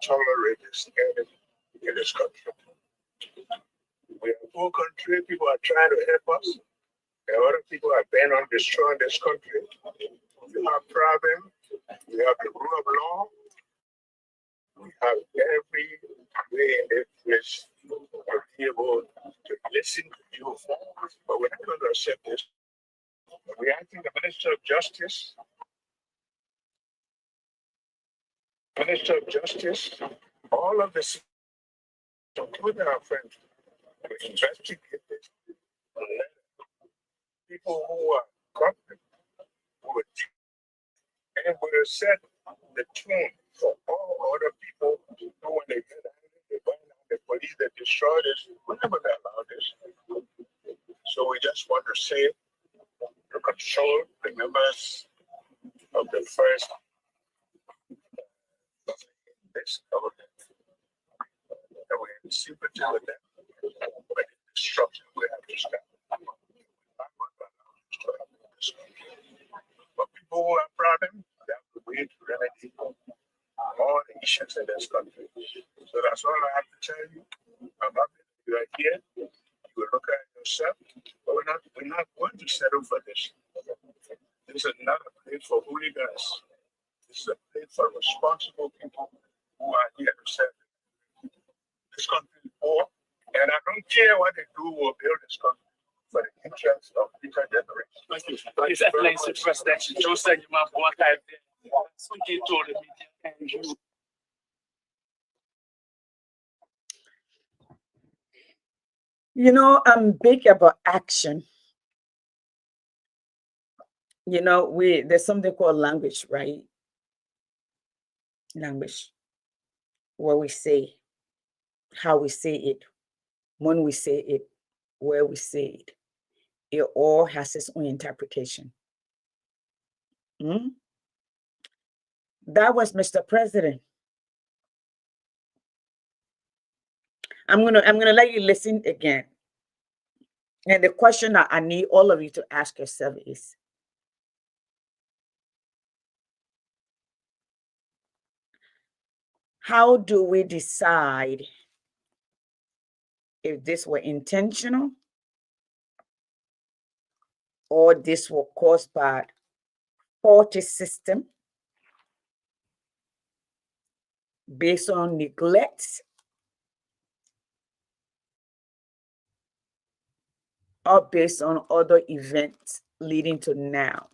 tolerate this in this country. We are a poor country. People are trying to help us. There are other people are bent on destroying this country. We have problems. We have the rule of law. We have every way in this place to be able to listen to you, but we're not going to accept this. We're asking the Minister of Justice, all of this, including our friends, to investigate this. People who are corrupt, who are, and will set the tune for all other people who, when they get angry, they burn down the police that destroy this. We're never going to allow this. So we just want to say to control the members of the first this government, and we're in sympathy with them. But destruction we have to stop. But people who have problems, they have to wait to remedy all the issues in this country. So that's all I have to tell you. I'm happy that you are here. You will look at yourself, but we're not going to settle for this. This is not a place for hooligans. This is a place for responsible people who are here to serve this country is poor, and I don't care what they do, we'll build this country for the interest of future generations. Thank you. His Excellency President Joseph Nyaman Boakai speaking to the media and you. You know, I'm big about action. You know, there's something called language, right? Language. What we say, how we say it, when we say it, where we say it. It all has its own interpretation. That was Mr. President. I'm gonna let you listen again. And the question that I need all of you to ask yourself is, how do we decide if this were intentional or this were caused by faulty system based on neglect or based on other events leading to now?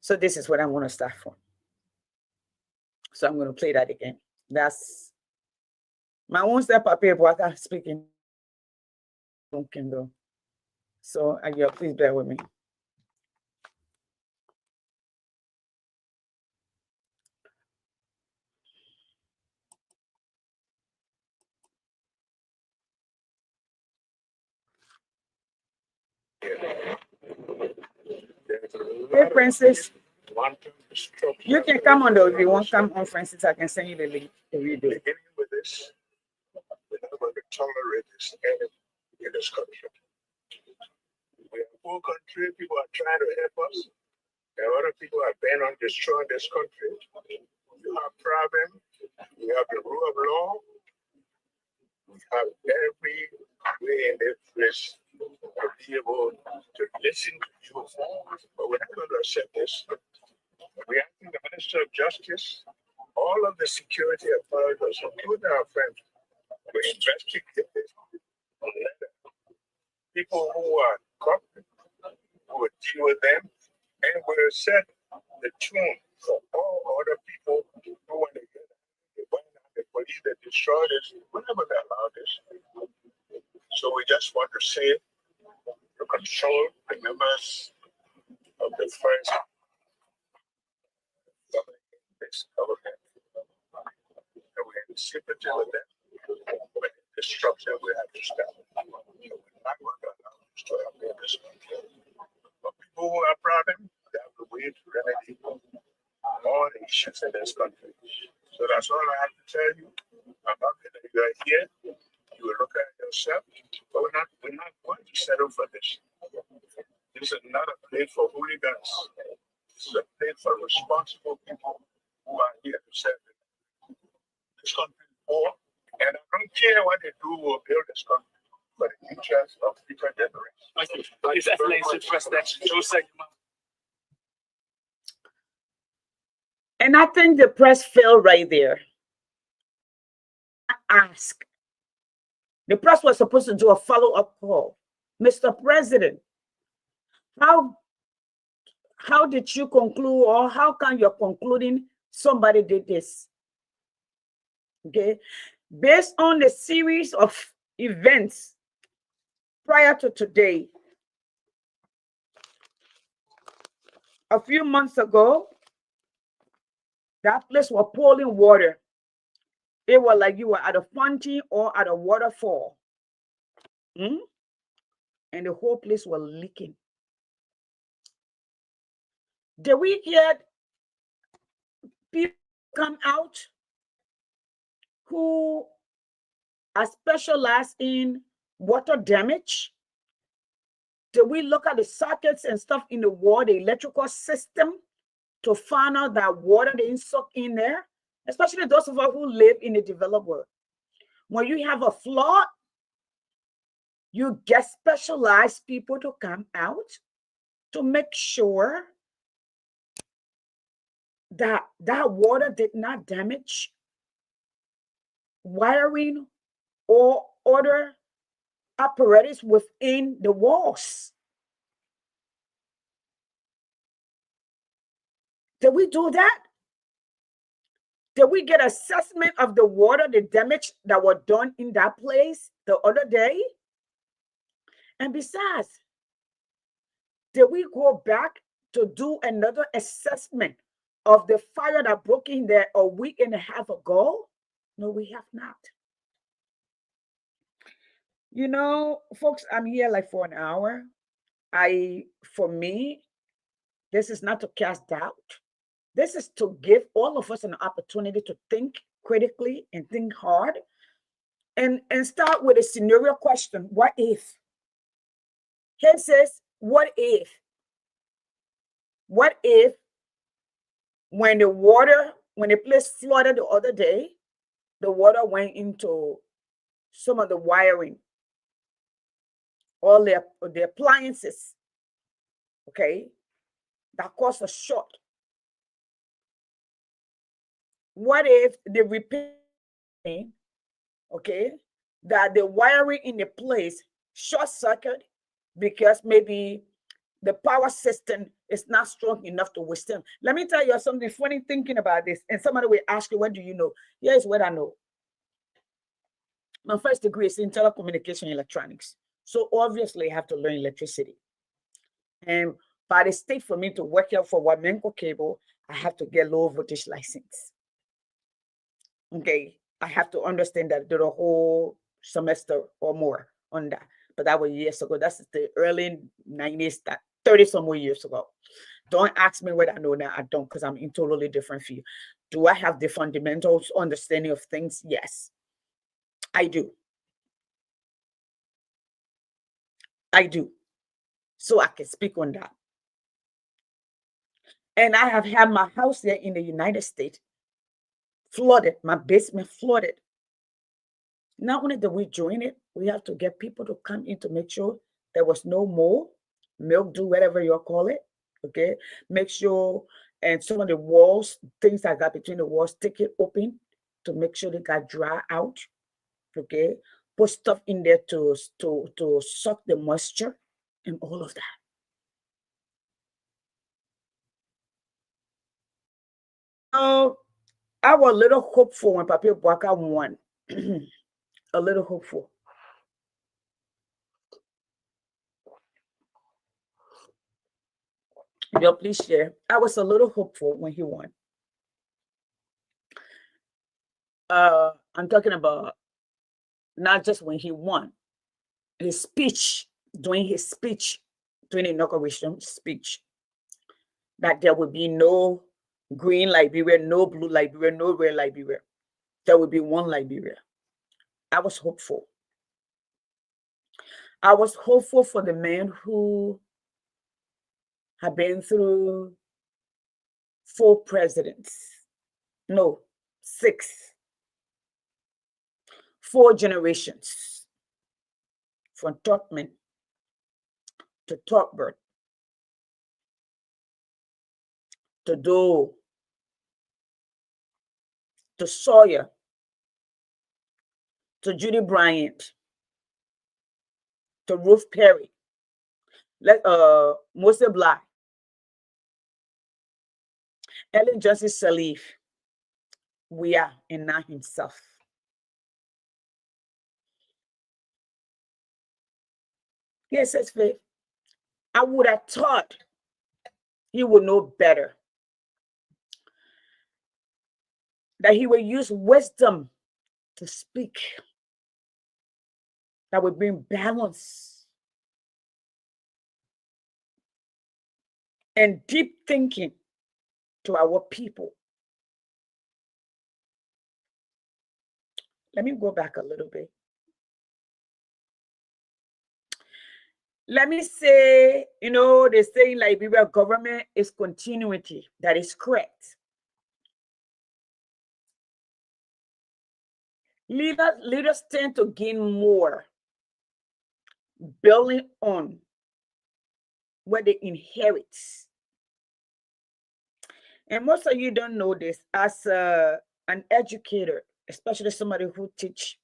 So this is what I'm going to start from. So I'm going to play that again. That's my own step up here, but I speaking. So again, please bear with me. Hey, Francis. You can come on though if you want. Come on, Francis. I can send you the link to read it. Beginning with this, we're not going to tolerate this in this country. We're a poor country. People are trying to help us. There are other people are bent on destroying this country. You have problems. We have the rule of law. We have every way in this place to be able to listen to you, but we're not going to accept this. We're asking the Minister of Justice, all of the security authorities, including our friends, to investigate this. People who are corrupt, who will deal with them, and will set the tune for all other people who, when they get the police that destroy this, we're never going to allow this. So we just want to say to control the members of the first government, and we're in sympathy with them, but destruction we have to stop. So we're not going to allow this to happen in this country. But people who have problems, they have to wait to remedy all the issues in this country. So that's all I have to tell you. I'm happy that you are here. You will look at yourself, but we're not going to settle for this. This is not a place for hooligans. This is a place for responsible people who are here to serve this country poor. And I don't care what they do or build this country for the interest of future generations. Thank you. His Excellency President Joseph Yuma. And I think the press failed right there. Ask. The press was supposed to do a follow-up call. Mr. President, how did you conclude, or how can you're concluding somebody did this? Okay, based on the series of events prior to today, a few months ago, that place was pouring water. It was like you were at a fountain or at a waterfall. And the whole place was leaking. Did we get people come out who are specialized in water damage? Did we look at the sockets and stuff in the wall, the electrical system, to find out that water didn't soak in there? Especially those of us who live in the developed world. When you have a flood, you get specialized people to come out to make sure that that water did not damage wiring or other apparatus within the walls. Did we do that? Did we get assessment of the water, the damage that was done in that place the other day? And besides, did we go back to do another assessment of the fire that broke in there a week and a half ago? No, we have not. You know, folks, I'm here like for an hour. For me, this is not to cast doubt. This is to give all of us an opportunity to think critically and think hard and start with a scenario question. What if? Here says, what if? What if when the place flooded the other day, the water went into some of the wiring, all the appliances, okay, that caused a short? What if the repair, okay, that the wiring in the place short circuit because maybe the power system is not strong enough to withstand? Let me tell you something funny thinking about this. And somebody will ask you, what do you know? Here's what I know. My first degree is in telecommunication electronics. So obviously I have to learn electricity. And by the state, for me to work out for Wamenco Cable, I have to get low voltage license. Okay, I have to understand that did a whole semester or more on that. But that was years ago. That's the early 90s, that 30 some more years ago. Don't ask me what I know now. I don't, because I'm in totally different field. Do I have the fundamentals understanding of things? Yes, I do. I do. So I can speak on that. And I have had my house there in the United States flooded, my basement flooded. Not only did we join it, we have to get people to come in to make sure there was no mold, mildew, whatever you call it. Okay, make sure, and some of the walls, things that got between the walls, take it open to make sure they got dry out. Okay, put stuff in there to suck the moisture and all of that. So I was a little hopeful when Papi Bouaka won. A little hopeful. Yo, please share. I was a little hopeful when he won. I'm talking about not just when he won, his speech, during the inauguration speech, that there would be no green Liberia, no blue Liberia, no red Liberia. There would be one Liberia. I was hopeful. I was hopeful for the man who had been through 4 presidents. No, 6. 4 generations. From Tubman to Tolbert to Doe to Sawyer to Judy Bryant to Ruth Perry, Moses Black, Ellen Johnson Sirleaf, Weah, and now himself. Yes, says Faith. I would have thought he would know better, that he would use wisdom to speak, that would bring balance and deep thinking to our people. Let me go back a little bit. Let me say, they say in Liberia, government is continuity. That is correct. Leaders tend to gain more building on what they inherit. And most of you don't know this. As an educator, especially somebody who teach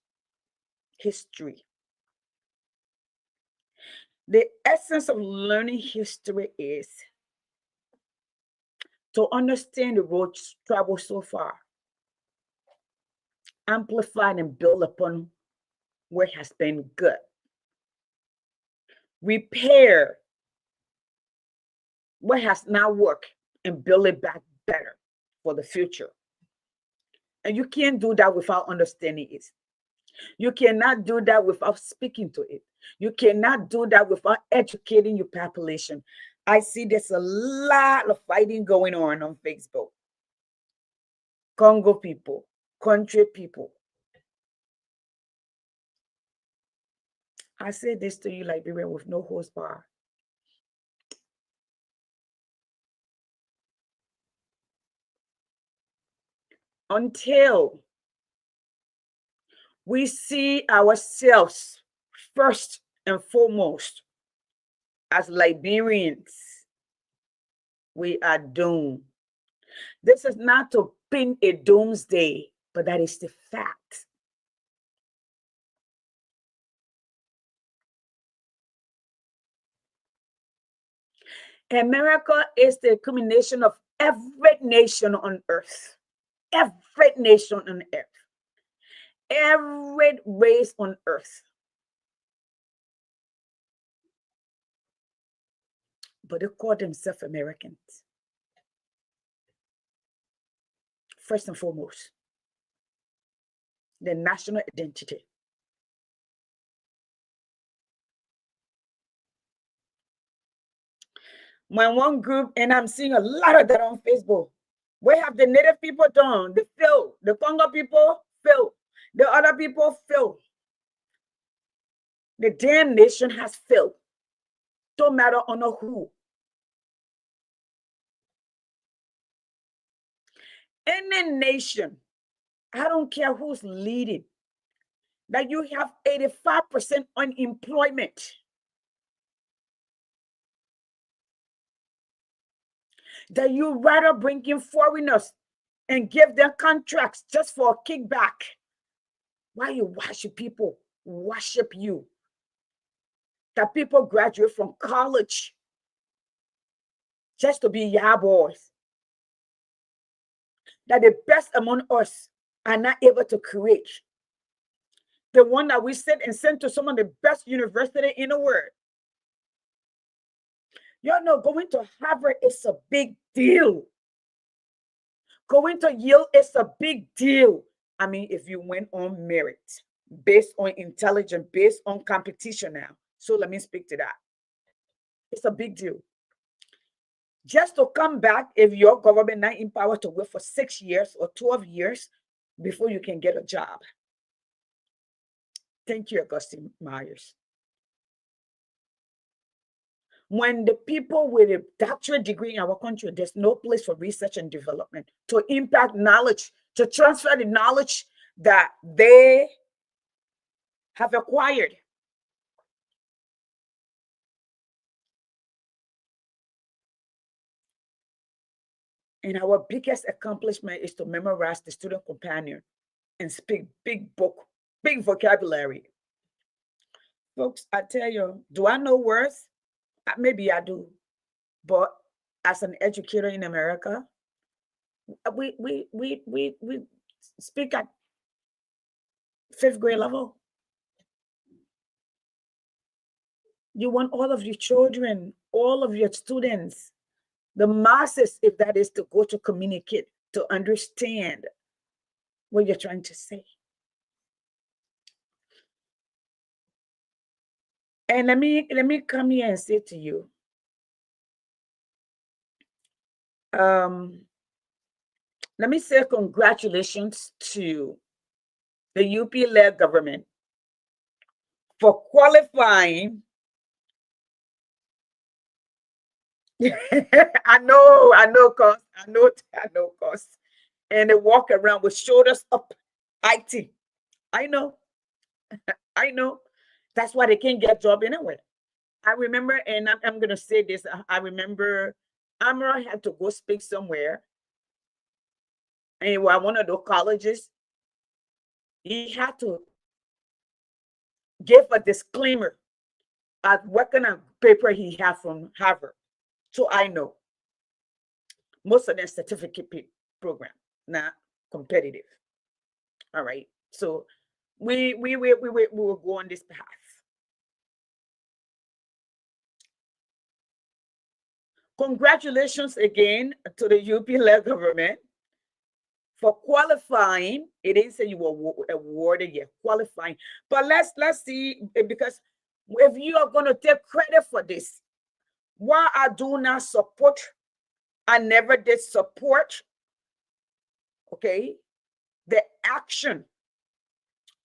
history, the essence of learning history is to understand the road traveled so far, amplify and build upon what has been good, repair what has not worked, and build it back better for the future. And you can't do that without understanding it. You cannot do that without speaking to it. You cannot do that without educating your population. I see there's a lot of fighting going on Facebook. Congo people, country people. I say this to you, Liberian, with no horsepower. Until we see ourselves first and foremost as Liberians, we are doomed. This is not to pin a doomsday, but that is the fact. America is the culmination of every nation on earth. Every nation on earth. Every race on earth. But they call themselves Americans. First and foremost, the national identity. My one group, and I'm seeing a lot of that on Facebook. What have the native people done? They failed. The Congo people failed. The other people failed. The damn nation has failed. Don't matter on who. Any nation, I don't care who's leading, that you have 85% unemployment. That you rather bring in foreigners and give them contracts just for a kickback. Why you worship people worship you? That people graduate from college just to be Yah boys. That the best among us are not able to create. The one that we sit and send to some of the best university in the world. You know, going to Harvard is a big deal. Going to Yale is a big deal. I mean, if you went on merit, based on intelligence, based on competition now. So let me speak to that. It's a big deal. Just to come back, if your government not empowered to work for 6 years or 12 years before you can get a job. Thank you, Augustine Myers. when the people with a doctorate degree in our country, there's no place for research and development to impact knowledge, to transfer the knowledge that they have acquired. And our biggest accomplishment is to memorize the student companion and speak big book, big vocabulary. Folks, I tell you, do I know words? Maybe I do. But as an educator in America, we speak at 5th grade level. You want all of your children, all of your students, the masses, if that is to go to communicate, to understand what you're trying to say. And let me come here and say to you, let me say congratulations to the UP-led government for qualifying. I know, cause. And they walk around with shoulders up, IT. I know. That's why they can't get job anywhere. I remember, and I'm gonna say this. I remember Amara had to go speak somewhere, and while one of those colleges, he had to give a disclaimer at what kind of paper he had from Harvard. So I know most of their certificate program not competitive. All right, so we will go on this path. Congratulations again to the UP-led government for qualifying. It didn't say you were awarded yet, qualifying. But let's see, because if you are going to take credit for this, why I do not support, I never did support, okay, the action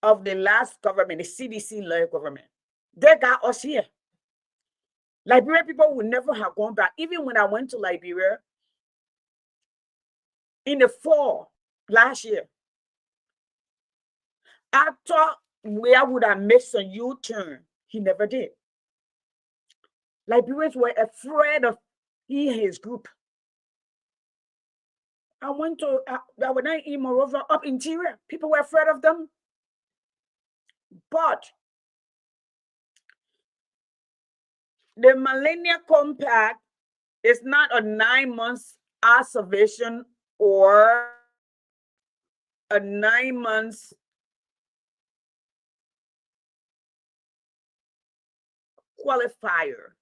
of the last government, the CDC-led government. They got us here. Liberia people would never have gone back. Even when I went to Liberia in the fall last year, I thought where would I make some U-turn. He never did. Liberians were afraid of he and his group. I went to when I in Moreover up interior, people were afraid of them. But the Millennium Compact is not a 9 months observation or a 9 months qualifier.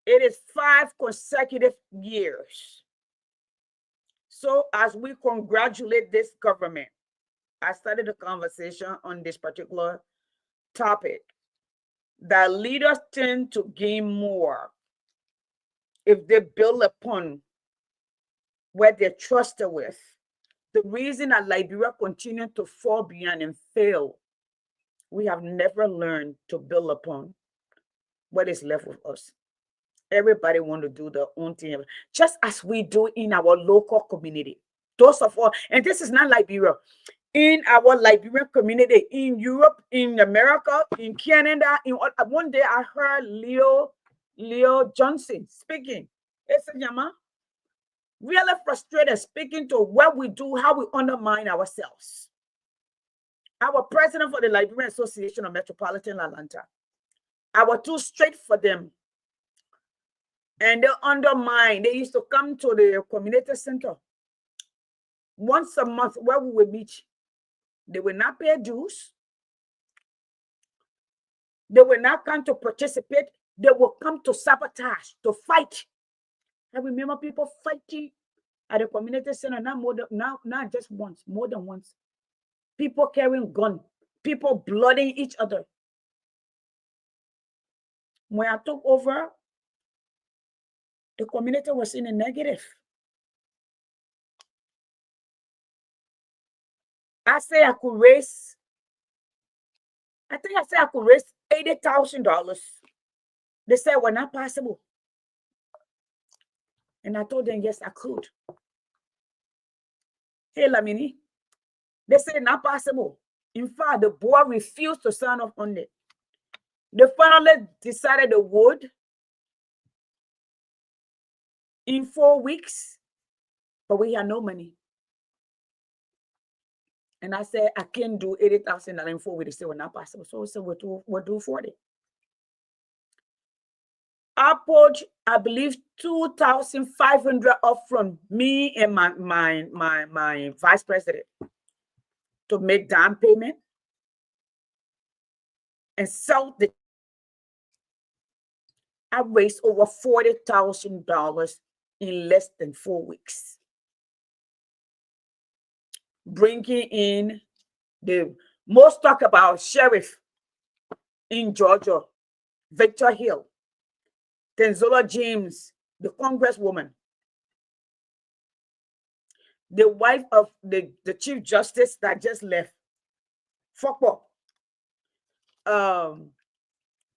It is 5 consecutive years. So as we congratulate this government, I started a conversation on this particular topic, that leaders tend to gain more if they build upon what they're trusted with. The reason that Liberia continues to fall behind and fail, we have never learned to build upon what is left with us. Everybody want to do their own thing, just as we do in our local community. Those of all, and this is not Liberia, in our Liberian community, in Europe, in America, in Canada. One day I heard Leo Johnson speaking. It's really frustrated, speaking to what we do, how we undermine ourselves. Our president for the Liberian Association of Metropolitan Atlanta, I was too straight for them. And they undermine. They used to come to the community center once a month where we would meet. They will not pay dues. They will not come to participate. They will come to sabotage, to fight. I remember people fighting at the community center, not just once, more than once. People carrying guns, people blooding each other. When I took over, the community was in a negative. I say I could raise, I think I said I could raise $80,000 They said, well, not possible. And I told them, yes, I could. Hey, Lamini, they said, not possible. In fact, the board refused to sign off on it. They finally decided they would in 4 weeks, but we had no money. And I said, I can't do $80,000 in 4 weeks. They said, well, not possible. So we said, we'll do 40. I put, I believe, 2,500 up from me and my vice president to make down payment and sell the. I raised over $40,000 in less than 4 weeks, bringing in the most talk about sheriff in Georgia, Victor Hill, Tenzola James, the congresswoman, the wife of the chief justice that just left, Fokpo,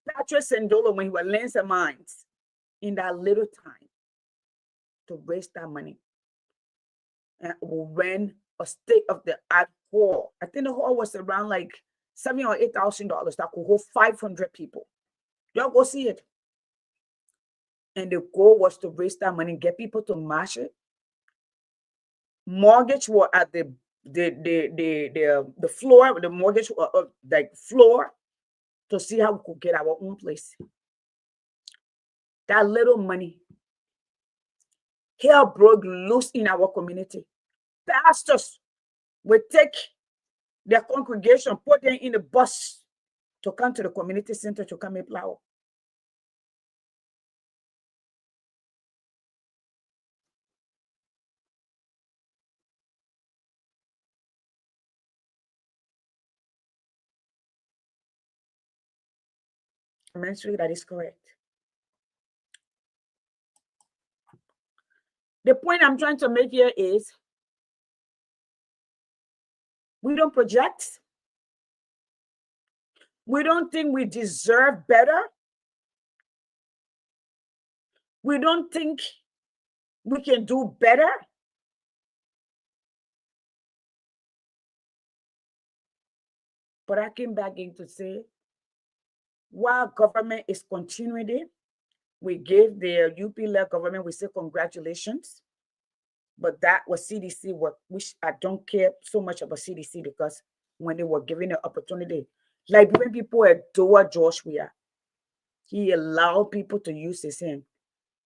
Patrick Sendola, when he was Lance of Mines, in that little time to raise that money. And we ran a state of the art hall. I think the hall was around like $7,000 or $8,000 that could hold 500 people. Y'all go see it. And the goal was to raise that money, get people to match it. Mortgage were at the floor, the mortgage like floor, to see how we could get our own place. That little money, hell broke loose in our community. Pastors would take their congregation, put them in the bus to come to the community center to come and plow. I'm sure that is correct. The point I'm trying to make here is we don't project. We don't think we deserve better. We don't think we can do better. But I came back in to say, while government is continuing it, we gave the UP-led government, we say congratulations. But that was CDC work, which I don't care so much about CDC, because when they were given the opportunity, like when people adore George Weah, he allowed people to use his hand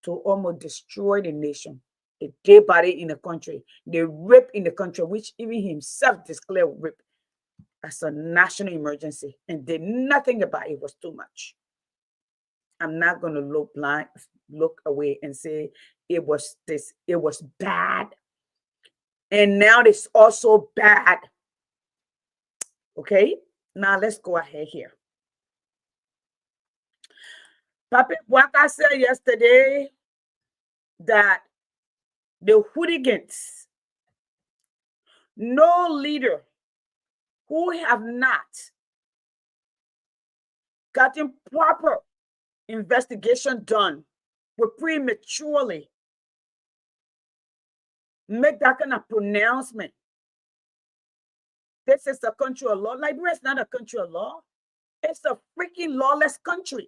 to almost destroy the nation. A dead body in the country, the rape in the country, which even himself declared rape as a national emergency and did nothing about it. It was too much. I'm not going to look away and say it was bad. And now it's also bad. Okay, now let's go ahead here. Papi Bwaka said yesterday that the hooligans, no leader who have not gotten proper investigation done will prematurely make that kind of pronouncement. This is a country of law. Liberia is not a country of law. It's a freaking lawless country.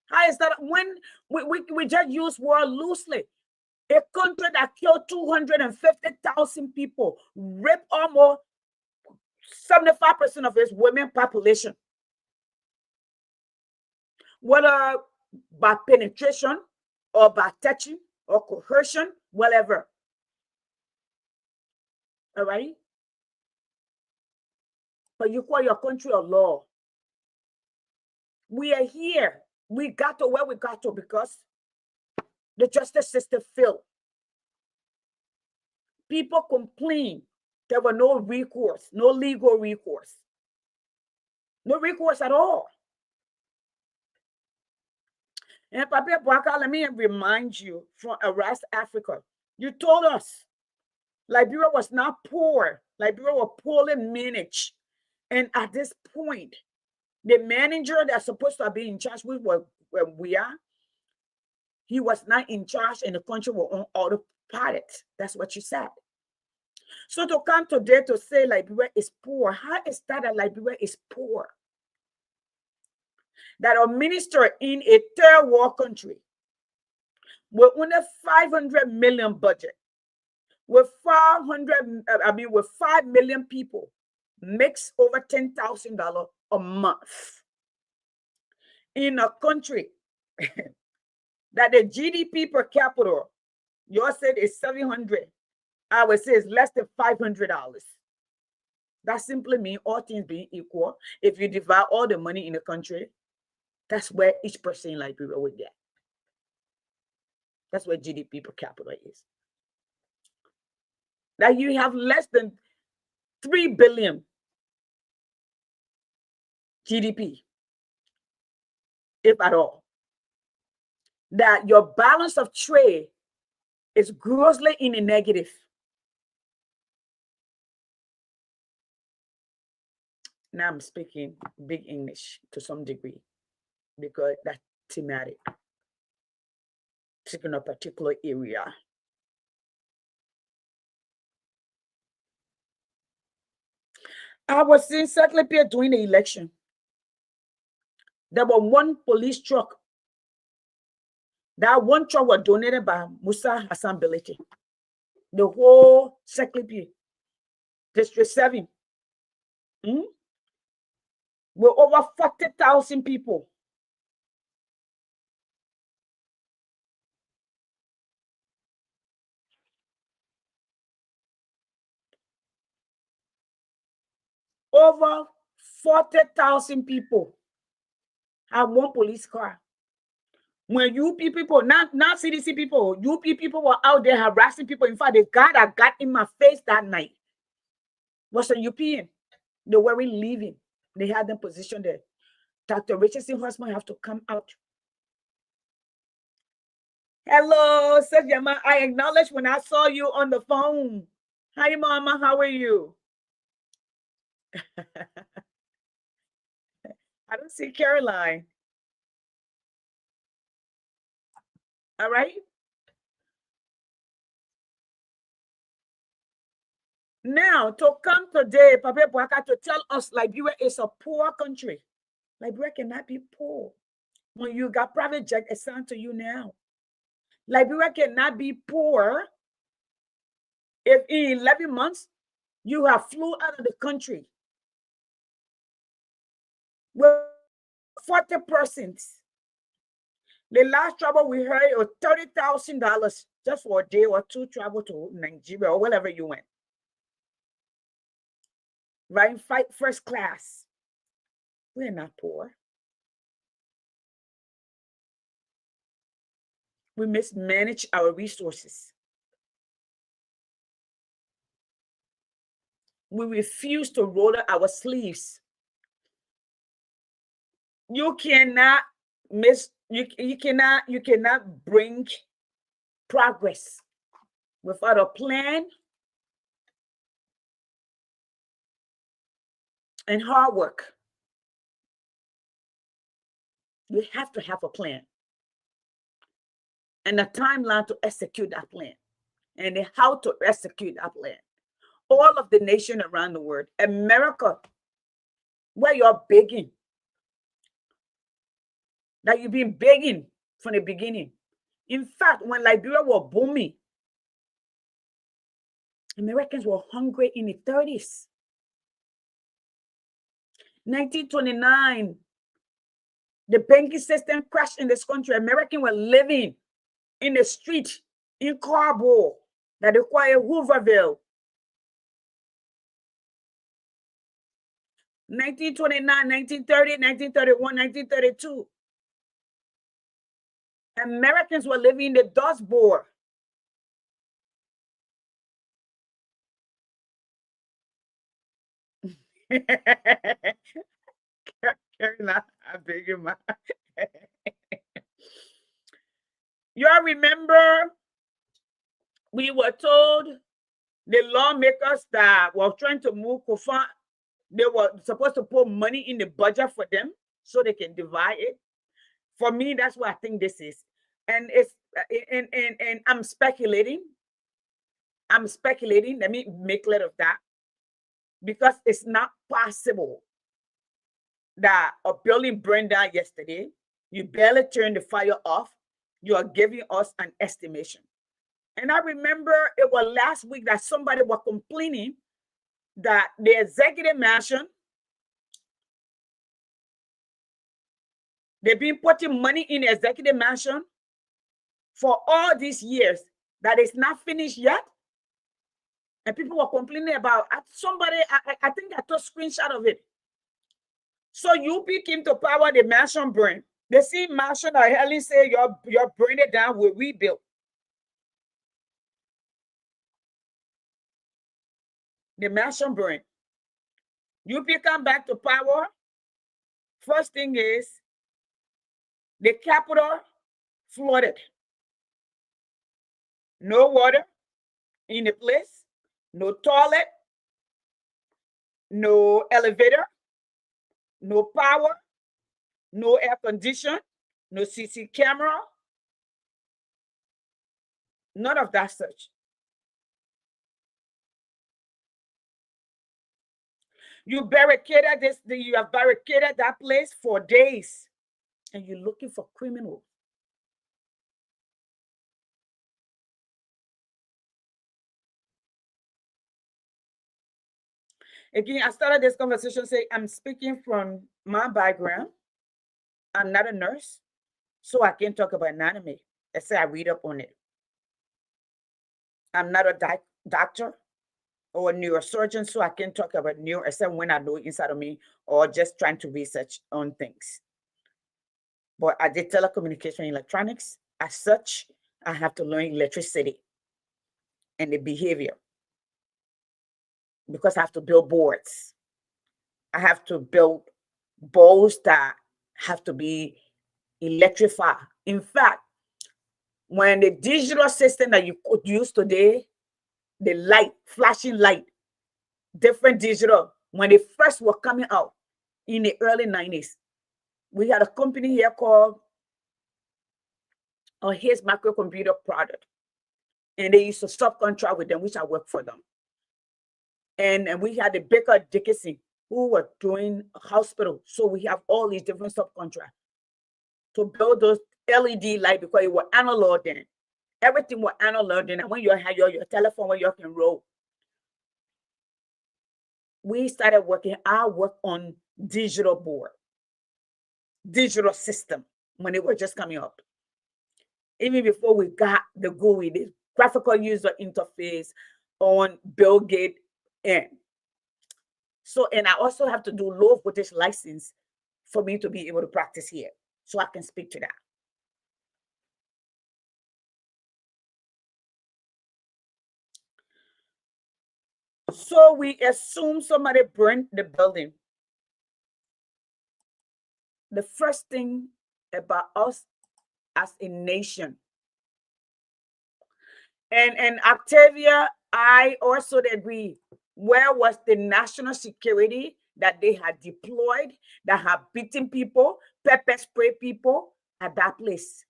How is that? When we just use word loosely. A country that killed 250,000 people, raped almost 75% of its women population. Whether by penetration or by touching or coercion, whatever. All right? But you call your country a law. We are here. We got to where we got to because the justice system failed. People complain there were no recourse, no legal recourse. No recourse at all. And Papi Bwaka, let me remind you from Arrest Africa. You told us Liberia was not poor. Liberia was poorly managed. And at this point, the manager that's supposed to be in charge, which was we are, he was not in charge and the country was on autopilot. That's what you said. So to come today to say Liberia is poor, how is that Liberia is poor? That a minister in a third world country with only 500 million budget, with 5 million people, makes over $10,000 a month in a country that the GDP per capita, yours said is 700. I would say it's less than $500. That simply means all things being equal. If you divide all the money in the country, that's where each person in Liberia would get. That's where GDP per capita is. That you have less than 3 billion GDP, if at all. That your balance of trade is grossly in a negative. Now I'm speaking big English to some degree because that's thematic. Taking a particular area. I was in Secretariat during the election. There was one police truck. That one truck was donated by Musa Hassan Belete. The whole Secretariat, District 7. With over 40,000 people. Over 40,000 people have one police car. When UP people, not CDC people, UP people were out there harassing people. In fact, the guy that got in my face that night was a UPN. They weren't leaving. They had them positioned there. Dr. Richardson Horseman have to come out. Hello, Sejama. I acknowledge when I saw you on the phone. Hi, Mama. How are you? I don't see Caroline. All right. Now, to come today, Papa Boaka, to tell us Liberia is a poor country. Liberia cannot be poor. When you got private jet assigned to you now. Liberia cannot be poor if in 11 months you have flew out of the country with 40%. The last travel we heard was $30,000 just for a day or two travel to Nigeria or wherever you went. Right? Fight first class. We're not poor. We mismanage our resources. We refuse to roll up our sleeves. You cannot you cannot bring progress without a plan and hard work. You have to have a plan and a timeline to execute that plan and how to execute that plan. All of the nation around the world, America, where you're begging, that you've been begging from the beginning. In fact, when Liberia was booming, Americans were hungry in the 30s. 1929, the banking system crashed in this country. Americans were living in the street in cardboard that required Hooverville. 1929, 1930, 1931, 1932. Americans were living in the Dust Bowl. Carolina, I beg your mind. You all remember we were told the lawmakers that were trying to move Kofan, they were supposed to put money in the budget for them so they can divide it. For me, that's what I think this is. And it's and I'm speculating. I'm speculating. Let me make light of that. Because it's not possible that a building burned down yesterday. You barely turned the fire off. You are giving us an estimation. And I remember it was last week that somebody was complaining that the executive mansion, they've been putting money in the executive mansion for all these years, that is not finished yet. And people were complaining about somebody, I think I took a screenshot of it. So UP came to power, the mansion burned. They see mansion or Helen say, you're burning it down, we rebuild. The mansion burned. UP come back to power. First thing is, the capital flooded. No water in the place, no toilet, no elevator, no power, no air condition, no CC camera, none of that such. You barricaded this, you have barricaded that place for days, and you're looking for criminals. Again, I started this conversation saying I'm speaking from my background. I'm not a nurse, so I can't talk about anatomy. I say I read up on it. I'm not a doctor or a neurosurgeon, so I can't talk about neuro except when I know inside of me or just trying to research on things. But I did telecommunication and electronics. As such, I have to learn electricity and the behavior, because I have to build boards. I have to build balls that have to be electrified. In fact, when the digital system that you could use today, the light, flashing light, different digital, when they first were coming out in the early 90s, we had a company here called His Microcomputer Product. And they used to subcontract with them, which I worked for them. And we had the Baker Dickinson, who were doing a hospital. So we have all these different subcontracts to build those LED light, because it was analog then. Everything was analog then. And when you had your telephone where you can roll, we started working. I worked on digital board, digital system when it was just coming up. Even before we got the GUI, the graphical user interface on Bill Gates end. So, and I also have to do low voltage license for me to be able to practice here, so I can speak to that. So we assume somebody burned the building. The first thing about us as a nation, and Octavia, I also agree, where was the national security that they had deployed, that had beaten people, pepper spray people at that place?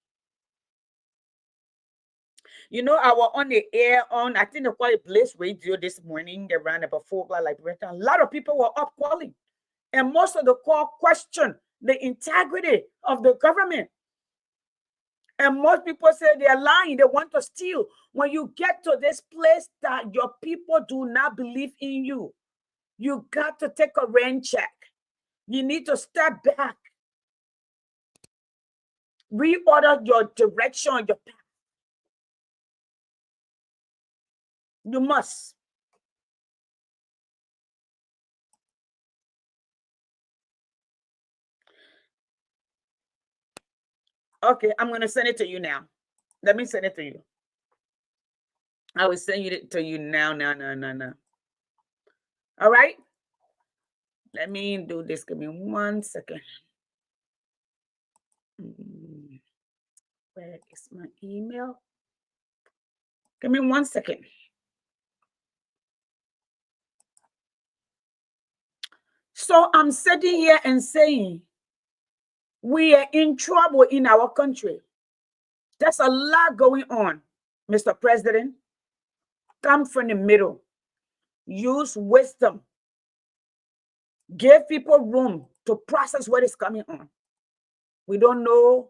You know, I was on the air on, I think they call it Blaze Radio this morning. They ran about 4 o'clock, like a lot of people were up calling. And most of the call questioned the integrity of the government. And most people say they're lying, they want to steal. When you get to this place that your people do not believe in you, you got to take a rain check. You need to step back. Reorder your direction, your path. You must. Okay, I'm going to send it to you now. Let me send it to you. I will send it to you now. All right. Let me do this. Give me 1 second. Where is my email? Give me 1 second. So I'm sitting here and saying We are in trouble in our country. There's a lot going on, Mr. President. Come from the middle. Use wisdom. Give people room to process what is coming on. We don't know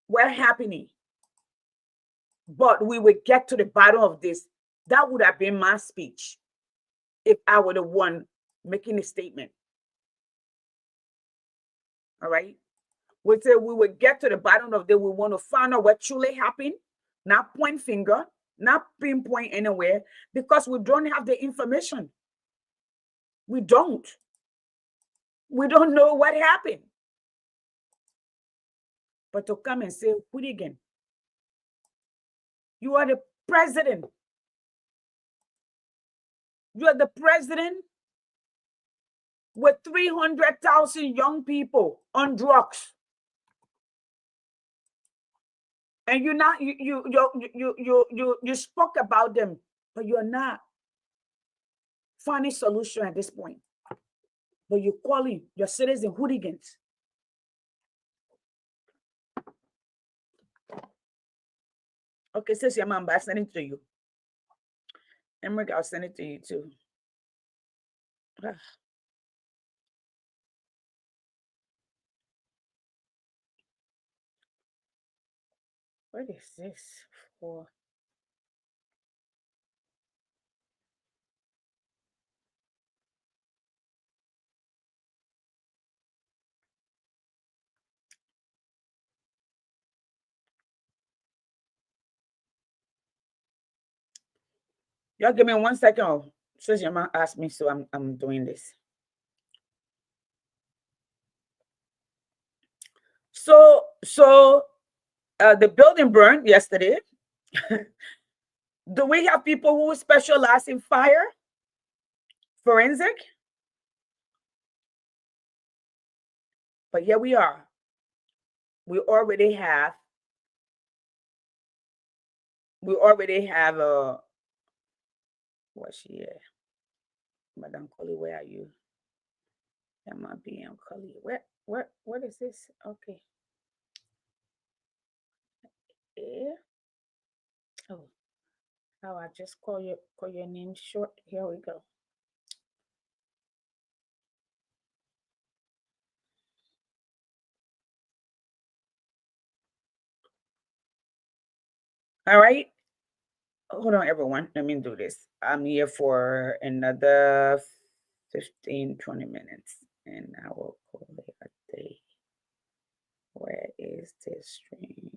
what's happening, but we will get to the bottom of this. That would have been my speech if I were the one making a statement. All right. We say we will get to the bottom of this. We want to find out what truly happened, not point finger, not pinpoint anywhere, because we don't have the information. We don't. We don't know what happened. But to come and say, hooligan, you are the president. You are the president with 300,000 young people on drugs. And you spoke about them, but you're not finding solution at this point. But you're calling your citizens hooligans. Okay, says your mom, I send it to you. Emmerich, I'll send it to you too. What is this for? Y'all give me 1 second. Oh, says your mom asked me, so I'm doing this. So the building burned yesterday. Do we have people who specialize in fire? Forensic? But here we are. We already have a what's she at? Madam Cully, where are you? MIBM Cully. What is this? Okay. Yeah. Oh, I just call your name short. Here we go. All right. Hold on, everyone. Let me do this. I'm here for another 15, 20 minutes, and I will call it a day. Where is this stream?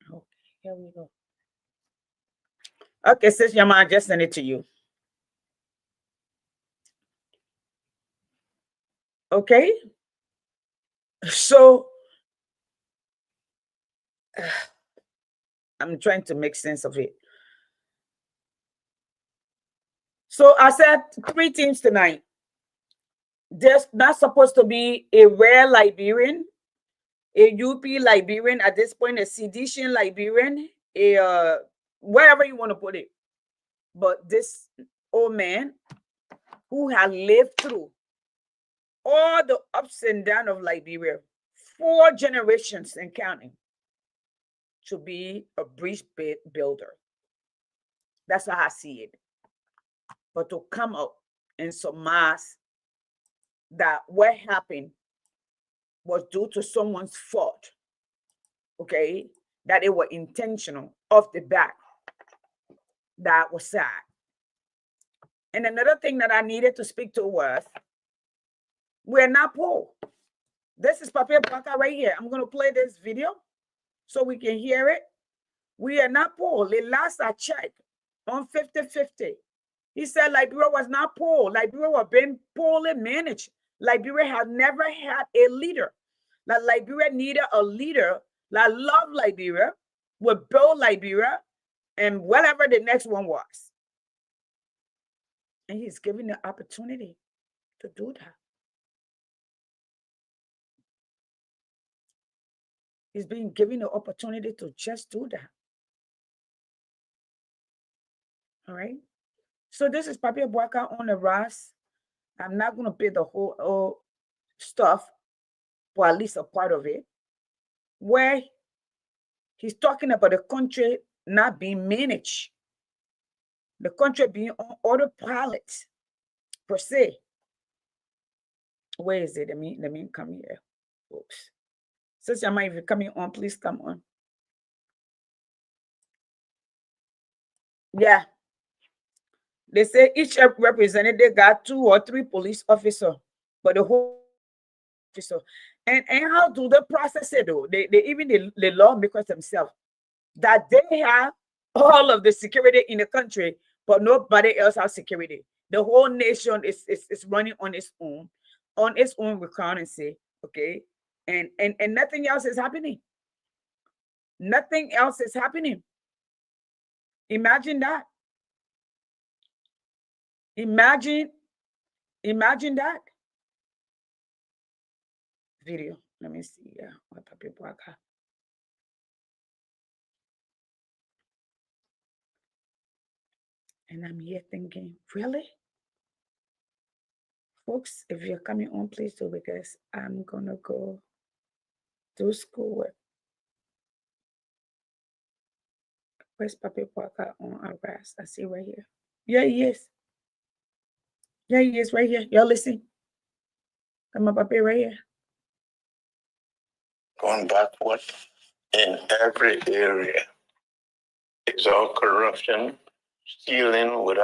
Okay, here we go. Okay, sis Yama, I just sent it to you. Okay. So I'm trying to make sense of it. So I said 3 teams tonight. There's not supposed to be a rare Liberian, a UP Liberian at this point, a Seditian Liberian, a wherever you want to put it. But this old man who had lived through all the ups and downs of Liberia, 4 generations and counting, to be a bridge builder. That's how I see it. But to come up and surmise that what happened was due to someone's fault, okay, that it was intentional off the back, that was sad. And another thing that I needed to speak to was, we're not poor. This is Papier Blanca right here. I'm going to play this video so we can hear it. We are not poor. The last I checked on 50-50, he said Liberia was not poor. Liberia was being poorly managed. Liberia had never had a leader. That Liberia needed a leader that loved Liberia, would build Liberia, and whatever the next one was. And he's given the opportunity to do that. He's being given the opportunity to just do that. All right. So this is Papier Bwaka on the Ras. I'm not going to play the whole stuff. or at least a part of it, where he's talking about the country not being managed, the country being on autopilot per se. Where is it? Let me come here, folks. Sister Yama, if you're coming on, please come on. Yeah. They say each representative got 2 or 3 police officers, but the whole officer. And how do they process it though? They even the lawmakers themselves, that they have all of the security in the country, but nobody else has security. The whole nation is running on its own recurrency, okay? And nothing else is happening. Nothing else is happening. Imagine that. Imagine that. Video. Let me see. Yeah, what people are. And I'm here thinking, really? Folks, if you're coming on, please do, because I'm gonna go do schoolwork. Where's Papi Parker on arrest? I see right here. Yeah, he is. Yeah, he is right here. Y'all listen. Come on, Papi, right here. Going backward in every area. It's all corruption, stealing with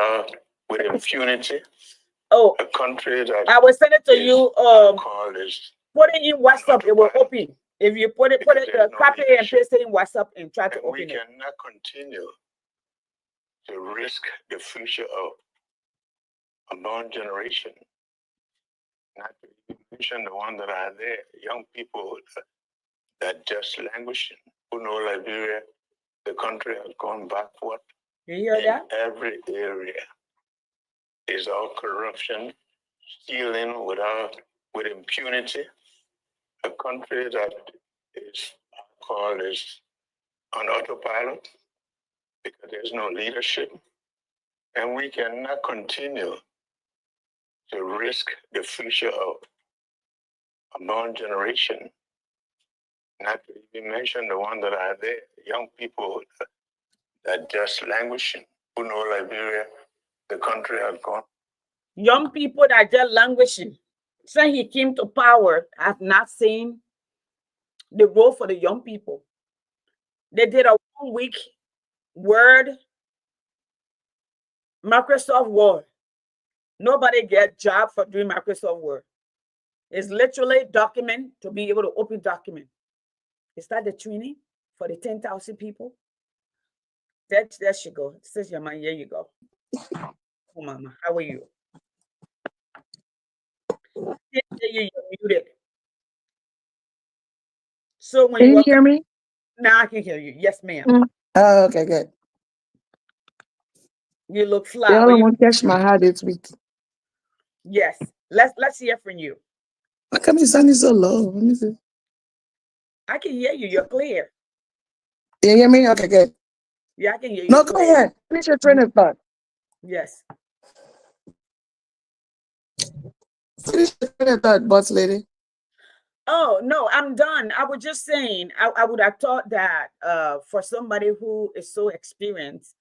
impunity. Oh, a country that I will send it to you. call is Put it in WhatsApp. It will open. If you put it, copy and paste it in WhatsApp and try to open it. We cannot continue to risk the future of unborn generation. Not to mention the ones that are there, young people that just languishing. Who know Liberia, the country has gone backward. You hear that? Every area is all corruption, stealing with impunity. A country that is called is on autopilot because there's no leadership. And we cannot continue to risk the future of unborn generation. Not to even mention the ones that are there, young people that just languishing. Who know Liberia, the country has gone. Young people that just languishing. Since he came to power, I've not seen the role for the young people. They did a 1-week Word Microsoft Word. Nobody get job for doing Microsoft Word. It's literally document to be able to open document. Is that the training for the 10,000 people? There she go. Says your man, here you go. Oh, mama, how are you? You're muted. So when Can you hear me? Now I can hear you. Yes, ma'am. Oh, okay, good. You look The flat. other one catch my heart this week. Yes. Let's hear from you. How come you sounding so low? Let me see. I can hear you. You're clear. You hear me? Okay, good. Yeah, I can hear you. No, go ahead. Finish your train of thought. Yes. Finish your train of thought, boss lady. Oh, no, I'm done. I was just saying, I would have thought that for somebody who is so experienced,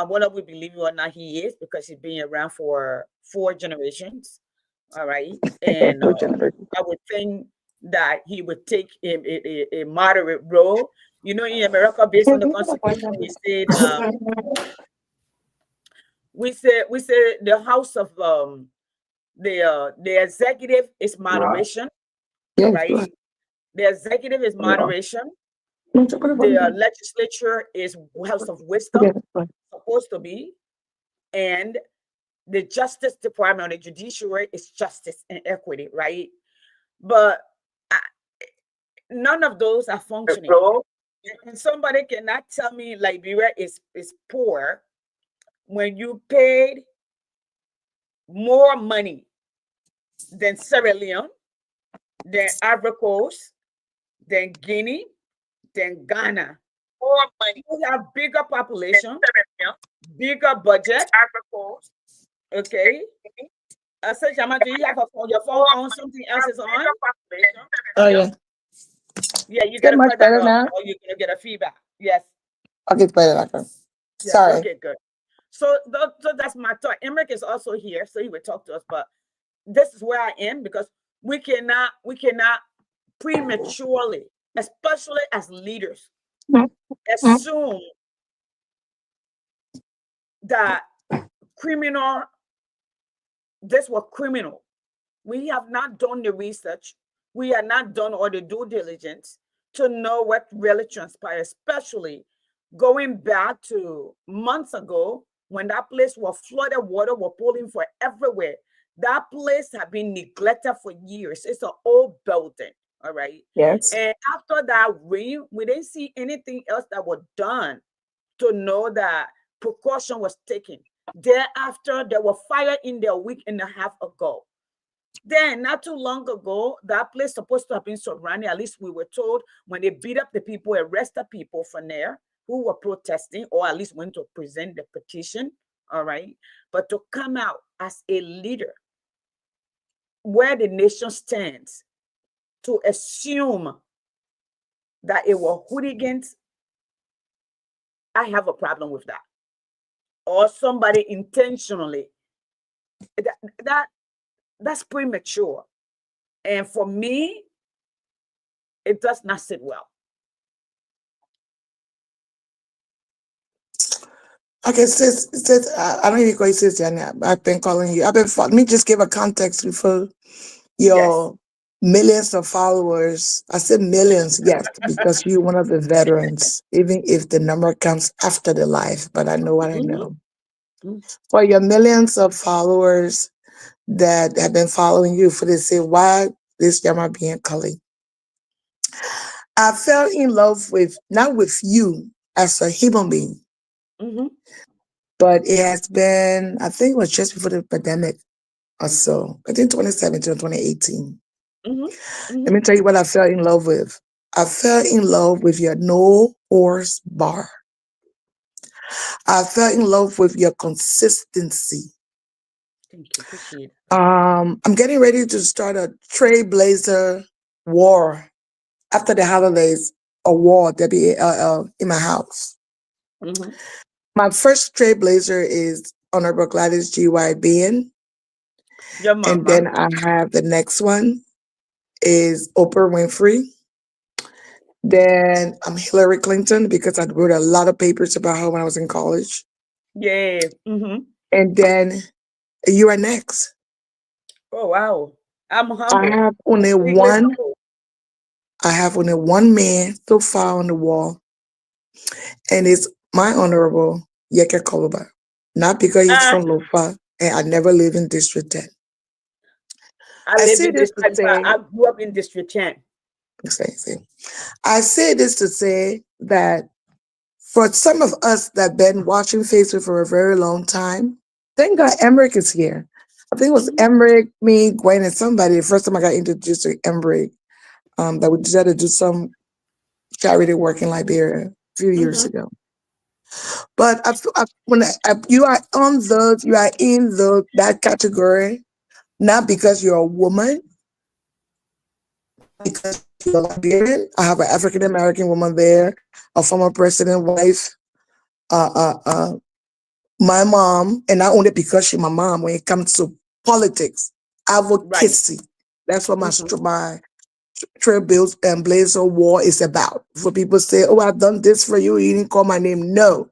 whether we believe it or not, he is, because he's been around for 4 generations. All right. And I would think that he would take a moderate role. You know, in America, based on the Constitution, we said the House of the executive is moderation. Yes, right? The executive is moderation. The legislature is House of Wisdom, supposed to be. And the Justice Department, or the judiciary, is justice and equity, right? But none of those are functioning. And somebody cannot tell me Liberia is poor when you paid more money than Sierra Leone, than Ivory Coast, than Guinea, than Ghana. More money. We have bigger population, bigger budget. Okay. I said, Jama, do you have a phone? Your phone on? Something else is on? Oh yeah. Yeah, you Get gotta much cut that better off, now. or you're gonna get a feedback. Yes, Okay, it's better like that. yes. Sorry. Okay, good. So, so that's my thought. Emmerich is also here, so he would talk to us. But this is where I am because we cannot prematurely, especially as leaders, assume that criminal this was criminal. We have not done the research. We have not done all the due diligence to know what really transpired, especially going back to months ago when that place was flooded, water was pulling for everywhere. That place had been neglected for years. It's an old building, all right? Yes. And after that rain, we didn't see anything else that was done to know that precaution was taken. Thereafter, there were fire in there a week and a half ago. Then, not too long ago, that place supposed to have been surrounded. At least we were told when they beat up the people, arrested people from there who were protesting, or at least went to present the petition. All right, but to come out as a leader, where the nation stands, to assume that it were hooligans, I have a problem with that. Or somebody intentionally. That, that that's premature. And for me, it does not sit well. Okay, sis, I don't even call you sis, Jenny. I've been calling you. Let me just give a context before Yes. your millions of followers. I said millions, yes, because you're one of the veterans, even if the number comes after the life, but I know what I Mhm, know. mhm. For your millions of followers that have been following you, for they say, why this Yama being Kali? I fell in love with, not with you as a human being, Mhm, but it has been, I think it was just before the pandemic or so, I think 2017 or 2018. mhm, Let mhm. me tell you what I fell in love with. I fell in love with your no horse bar. I fell in love with your consistency. Thank you. Appreciate it. I'm getting ready to start a trailblazer war after the holidays, a war that be in my house. Mhm. My first trailblazer is Honorable Gladys G.Y. Bean. Your And mama. then I have the next one is Oprah Winfrey. Then I'm Hillary Clinton because I wrote a lot of papers about her when I was in college. Yeah. Mhm. And then you are next. Oh wow. I'm I humble. have only Secretly one. humble. I have only one man so far on the wall, and it's my honorable Yeke Koluba. Not because he's Uh, from Lofa, and I never lived in District 10. I I live say in this this. to I say, grew up in District 10. I say this to say that for some of us that been watching Facebook for a very long time, thank God Emmerich is here. I think it was Mhm, Emmerich, me, Gwen, and somebody. The first time I got introduced to Emmerich, that we decided to do some charity work in Liberia a few years mhm. ago. But you are on those, you are in that category, not because you're a woman, because you're Liberian. I have an African American woman there, a former president wife, uh, uh, uh, my mom, and not only because she's my mom, when it comes to politics, Right. advocacy. That's what Mhm. my Trailblazer and Blazer War is about. For people say, "Oh, I've done this for you. You didn't call my name." No,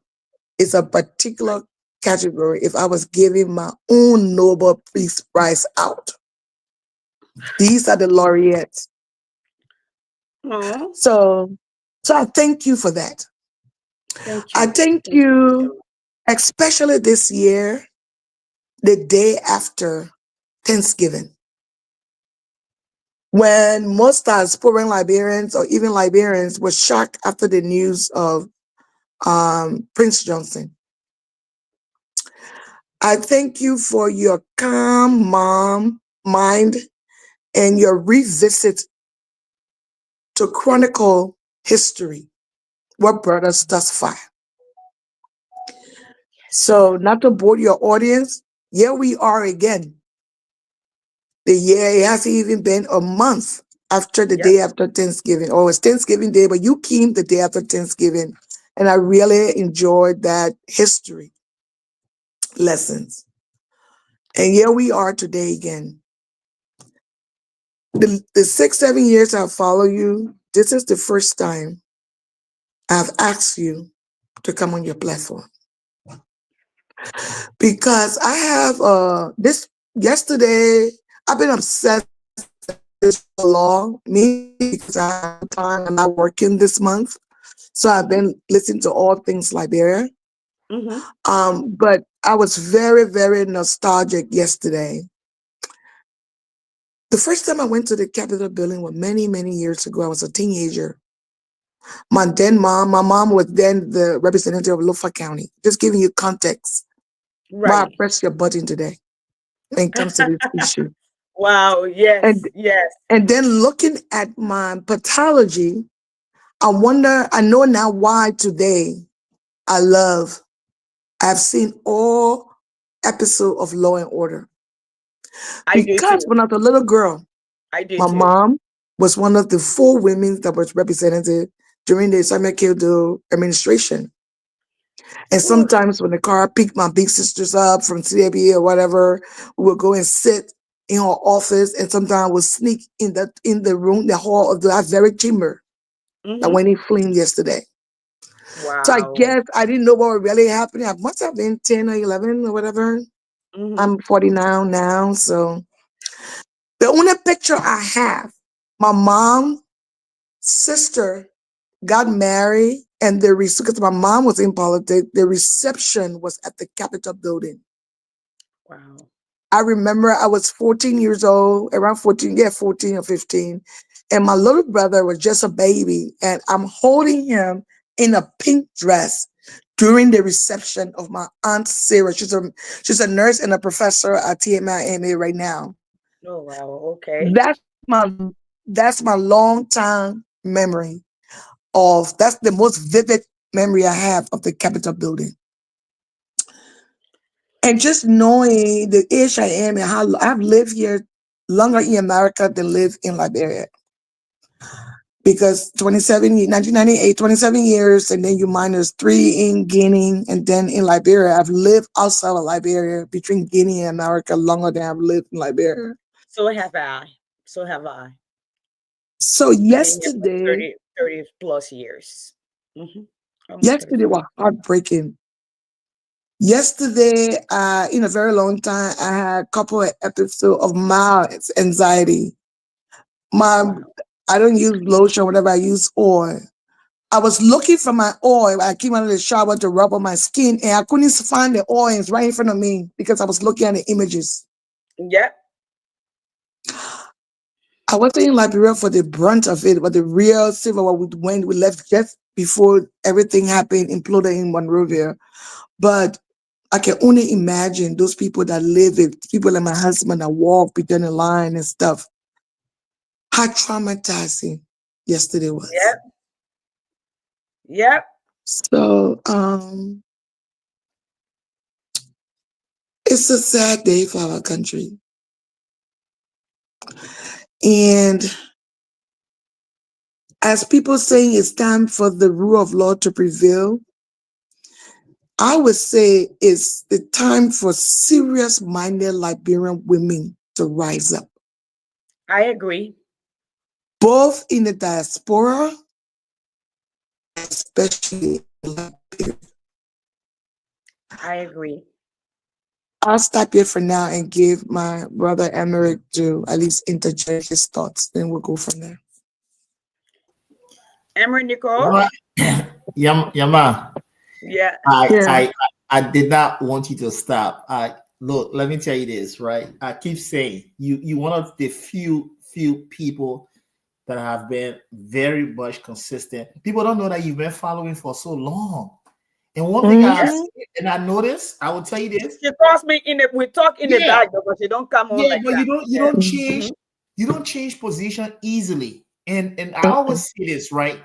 it's a particular category. If I was giving my own Nobel Peace Prize out, these are the laureates. Oh, So, so I thank you for that. thank I you. thank Thank you, you. especially this year, the day after Thanksgiving, when most diasporan Liberians or even Liberians were shocked after the news of Prince Johnson. I thank you for your calm mind and your revisit to chronicle history, what brought us thus far. So, not to bore your audience, here we are again. the year. It hasn't even been a month after the Yep. day after Thanksgiving. Or it's Thanksgiving Day, but you came the day after Thanksgiving. And I really enjoyed that history lessons. And here we are today again. The 6-7 years I follow you, this is the first time I've asked you to come on your platform. Because I have this yesterday, I've been obsessed with this for long, me because I have time, I'm not working this month. So I've been listening to all things Liberia. But I was very, very nostalgic yesterday. The first time I went to the Capitol building was many, many years ago. I was a teenager. My mom was then the representative of Lofa County. Just giving you context. Why I Right. press your button today when it comes to this issue. Wow. Yes. And Yes. and then looking at my pathology, I know now why today I've seen all episodes of Law and Order. I do Because too. when I was a little girl, I do my too. mom was one of the 4 women that was represented during the Samuel Kildo administration. And Ooh. sometimes when the car picked my big sisters up from CAB or whatever, we would go and sit in her office, and sometimes we'd sneak in the room, the hall of that very chamber that went in flame yesterday. So I Wow. guess I didn't know what was really happening. I must have been 10 or 11 or whatever. I'm 49 now, so the only picture I have, my mom, sister got married, and because my mom was in politics, the reception was at the Capitol building. Wow. I remember I was 14 years old, around 14 or 15. And my little brother was just a baby. And I'm holding him in a pink dress during the reception of my Aunt Sarah. She's a nurse and a professor at TMI right now. Oh, wow. Okay. That's my long time memory that's the most vivid memory I have of the Capitol building. And just knowing the age I am and how I've lived here longer in America than live in Liberia. Because 1998, 27 years, and then you minus 3 in Guinea, and then in Liberia. I've lived outside of Liberia, between Guinea and America, longer than I've lived in Liberia. So have I. So have I. So yesterday, 30 plus years. Yesterday was heartbreaking. Yesterday, in a very long time, I had a couple of episodes of mild anxiety. I don't use lotion, whatever, I use oil. I was looking for my oil. I came out of the shower to rub on my skin, and I couldn't find the oil. It's right in front of me because I was looking at the images. Yep. I wasn't in Liberia for the brunt of it, but the real civil war when we left just before everything happened, imploded in Monrovia. But I can only imagine those people that live it, people like my husband that walk between the line and stuff. How traumatizing yesterday was. Yep. Yep. So it's a sad day for our country. And as people saying it's time for the rule of law to prevail, I would say it's the time for serious-minded Liberian women to rise up. I agree. Both in the diaspora, especially in Liberia. I agree. I'll stop here for now and give my brother Emerick to at least interject his thoughts. Then we'll go from there. Emerick Nicole? Yama. Yeah. I did not want you to stop. Look, let me tell you this, right? I keep saying you one of the few people that have been very much consistent. People don't know that you've been following for so long. And one thing I noticed, I will tell you this. She calls me we talk in the dark, but she don't come on like but that. you don't change, you don't change position easily. And I always say this, right?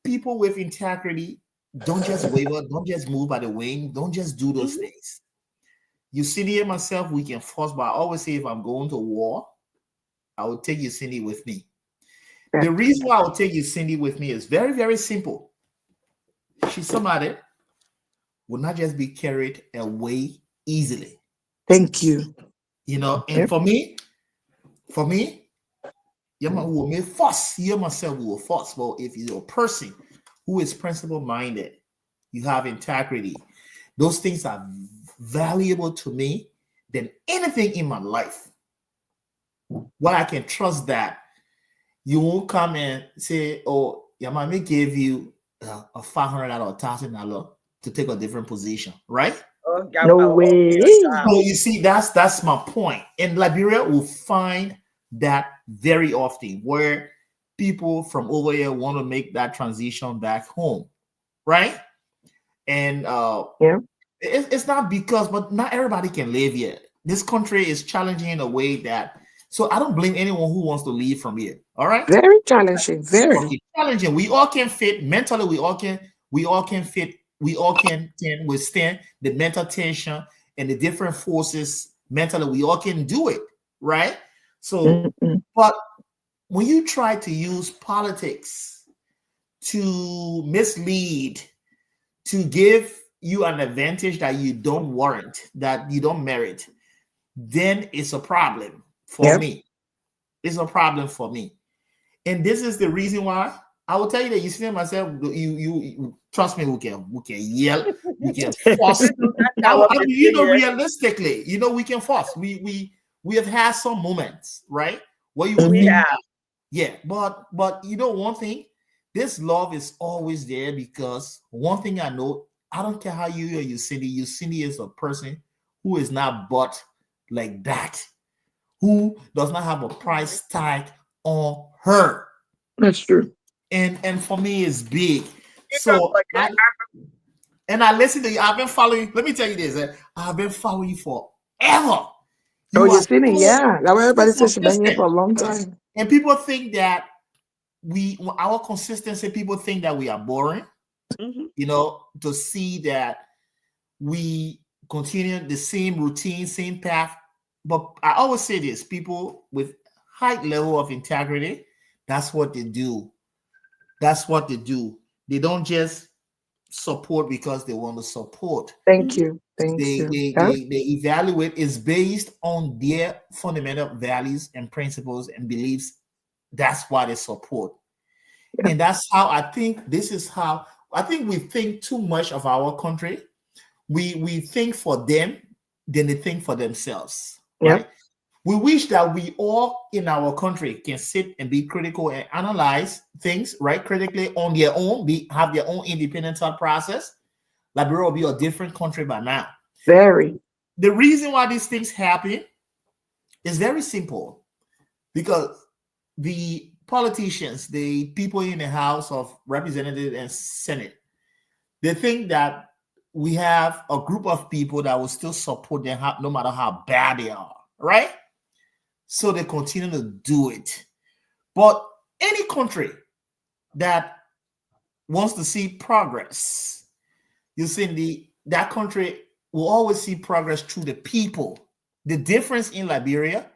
People with integrity don't just waver, don't just move by the wind, don't just do those things. You see here myself, we can force, but I always say if I'm going to war, I will take you, Cindy, with me. Yeah. The reason why I will take you, Cindy, with me is very, very simple. She's somebody will not just be carried away easily. Thank you. You know, and Yep. for me, you will make fuss. You myself will fuss. But if you're a person who is principle minded, you have integrity, those things are valuable to me than anything in my life. What I can trust that you won't come and say, "Oh, your mommy gave you a $500 or $1,000 to take a different position," right? Oh, God, No oh, way. yes, sir. So you see, that's my point. And Liberia will find that very often, where people from over here want to make that transition back home, right? And Yeah. it's not because, but not everybody can live here. This country is challenging in a way that, so I don't blame anyone who wants to leave from here. All right, Very challenging. Very. okay, challenging. We all can fit mentally. We all can fit. We all can withstand the mental tension and the different forces mentally. We all can do it, right? So, Mm-mm. but when you try to use politics to mislead, to give you an advantage that you don't warrant, that you don't merit, then it's a problem for Yep. me. It's a problem for me. And this is the reason why I will tell you that you see myself, you trust me, we can yell, we can force. I mean, you know, realistically, you know, we can force. We have had some moments, right? Where you would We think, have. yeah, but you know one thing, this love is always there, because one thing I know, I don't care how you or you Cindy is a person who is not bought like that, who does not have a price tag on her. That's true. And for me it's big. You So know, but I listen to you. I've been following. Let me tell you this. I've been following you forever. Oh, You you're are seeing it? so Yeah. That's why everybody says she's been here consistent. for a long time. And people think that our consistency, people think that we are boring, Mhm. you know, to see that we continue the same routine, same path. But I always say this, people with high level of integrity, that's what they do. That's what they do. They don't just support because they want to support. Thank you. Thank They you. they, Yeah. they, they evaluate is based on their fundamental values and principles and beliefs. That's why they support. Yeah. And that's how I think this is how I think we think too much of our country. We think for them, then they think for themselves. Yeah. Right? We wish that we all in our country can sit and be critical and analyze things, right, critically on their own, have their own independent thought process. Liberia will be a different country by now. Very. The reason why these things happen is very simple, because the politicians, the people in the House of Representatives and Senate, they think that we have a group of people that will still support them no matter how bad they are, right? So they continue to do it. But any country that wants to see progress, you see, that country will always see progress through the people. The difference in Liberia,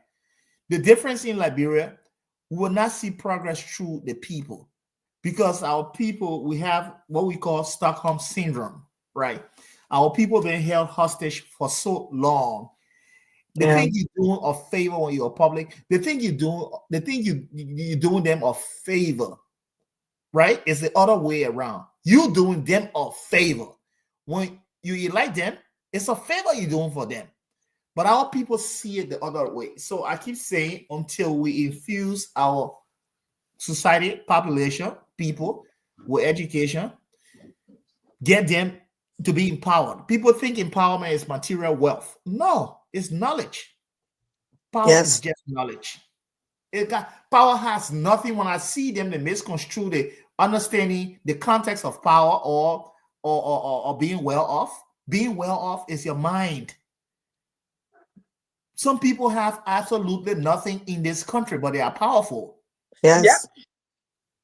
we will not see progress through the people, because our people, we have what we call Stockholm syndrome, right? Our people been held hostage for so long. They Yeah. think you're doing a favor when you're public. They think you're doing them a favor, right? It's the other way around. You doing them a favor. When you elect them, it's a favor you're doing for them. But our people see it the other way. So I keep saying, until we infuse our society, population, people with education, get them to be empowered. People think empowerment is material wealth. No, it's knowledge. Power Yes. is just knowledge. Power has nothing. When I see them, they misconstrue the understanding the context of power or being well off. Being well off is your mind. Some people have absolutely nothing in this country, but they are powerful. Yes. Yep.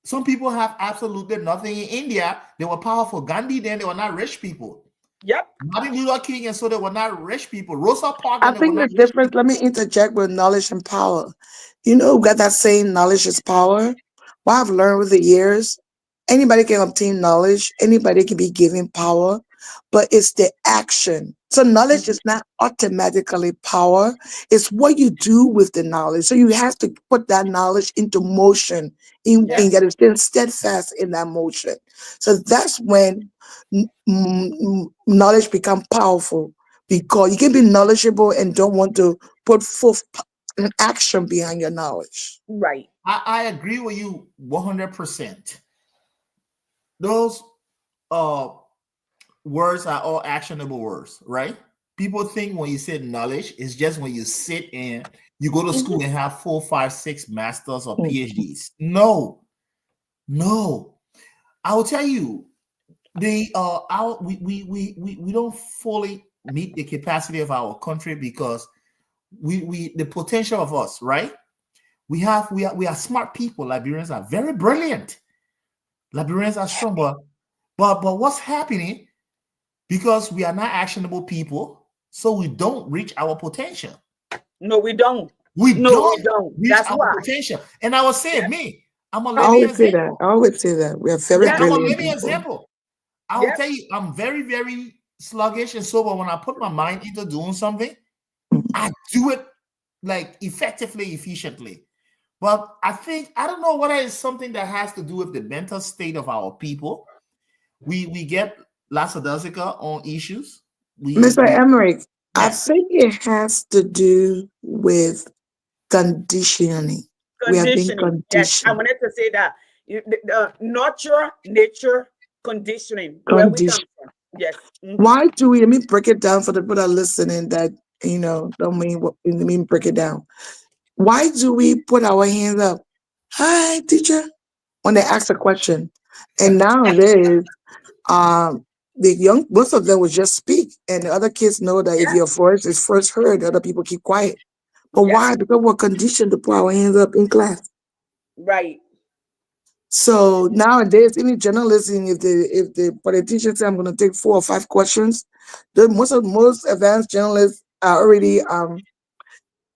Some people have absolutely nothing in India. They were powerful. Gandhi, then they were not rich people. Yep. Martin Luther King and so they were not rich people. Rosa Parks I and they were think the not rich difference, people. let me interject with knowledge and power. You know, we got that saying, knowledge is power. What I've learned with the years, anybody can obtain knowledge, anybody can be given power, but it's the action. So knowledge Mhm. is not automatically power. It's what you do with the knowledge. So you have to put that knowledge into motion Yeah. and get it still steadfast in that motion. So that's when knowledge become powerful, because you can be knowledgeable and don't want to put forth an action behind your knowledge. Right. I agree with you 100%. Those uh words are all actionable words, right? People think when you say knowledge, it's just when you sit and you go to school and have 4, 5, 6 masters or Mm. PhDs. No, no. I will tell you, we don't fully meet the capacity of our country because we the potential of us, right? We are smart people. Liberians are very brilliant. Liberians are strong, but what's happening, because we are not actionable people, so we don't reach our potential. No, we don't. We No, we don't don't. reach That's our why. potential. And I was saying, me, I'm a I living always say that. example. I always say that. We are very Yeah. Yeah, I'm a brilliant living people. example. I will Yep. tell you, I'm very, very sluggish and sober. When I put my mind into doing something, I do it like effectively, efficiently. But I don't know whether it's something that has to do with the mental state of our people. We get lackadaisical on issues. Mr. We Emmerich, I yeah. think it has to do with conditioning. We have been Conditioning. Yes, I conditioned. wanted to say that. Nurture, nature, conditioning, where we come Conditioned. from. Yes. Why do we, let me break it down for the people that are listening that, don't mean what, let me break it down. Why do we put our hands up? Hi, teacher, when they ask a question. And nowadays, um, most of them will just speak, and the other kids know that if Yeah. your voice is first heard, other people keep quiet. But Yeah. why? Because we're conditioned to put our hands up in class. Right. So nowadays, any journalism, if the politician say I'm going to take 4 or 5 questions, most advanced journalists are already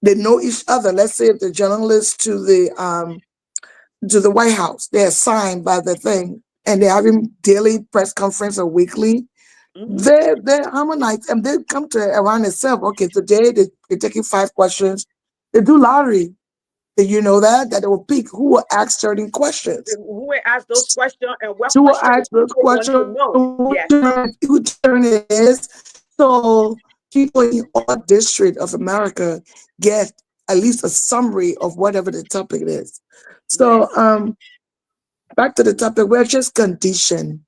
they know each other. Let's say if the journalist to the White House, they're assigned by the thing, and they're having daily press conference or weekly. Hmm. They harmonize and they come to around itself. Okay, today they're taking 5 questions. They do lottery. Did you know that they will pick who will ask certain questions? Who will ask those questions and what Who will questions ask those people want to questions? know? Yes. Who turn it is? So people in all district of America get at least a summary of whatever the topic is. So Yes. back to the topic, we're just conditioned.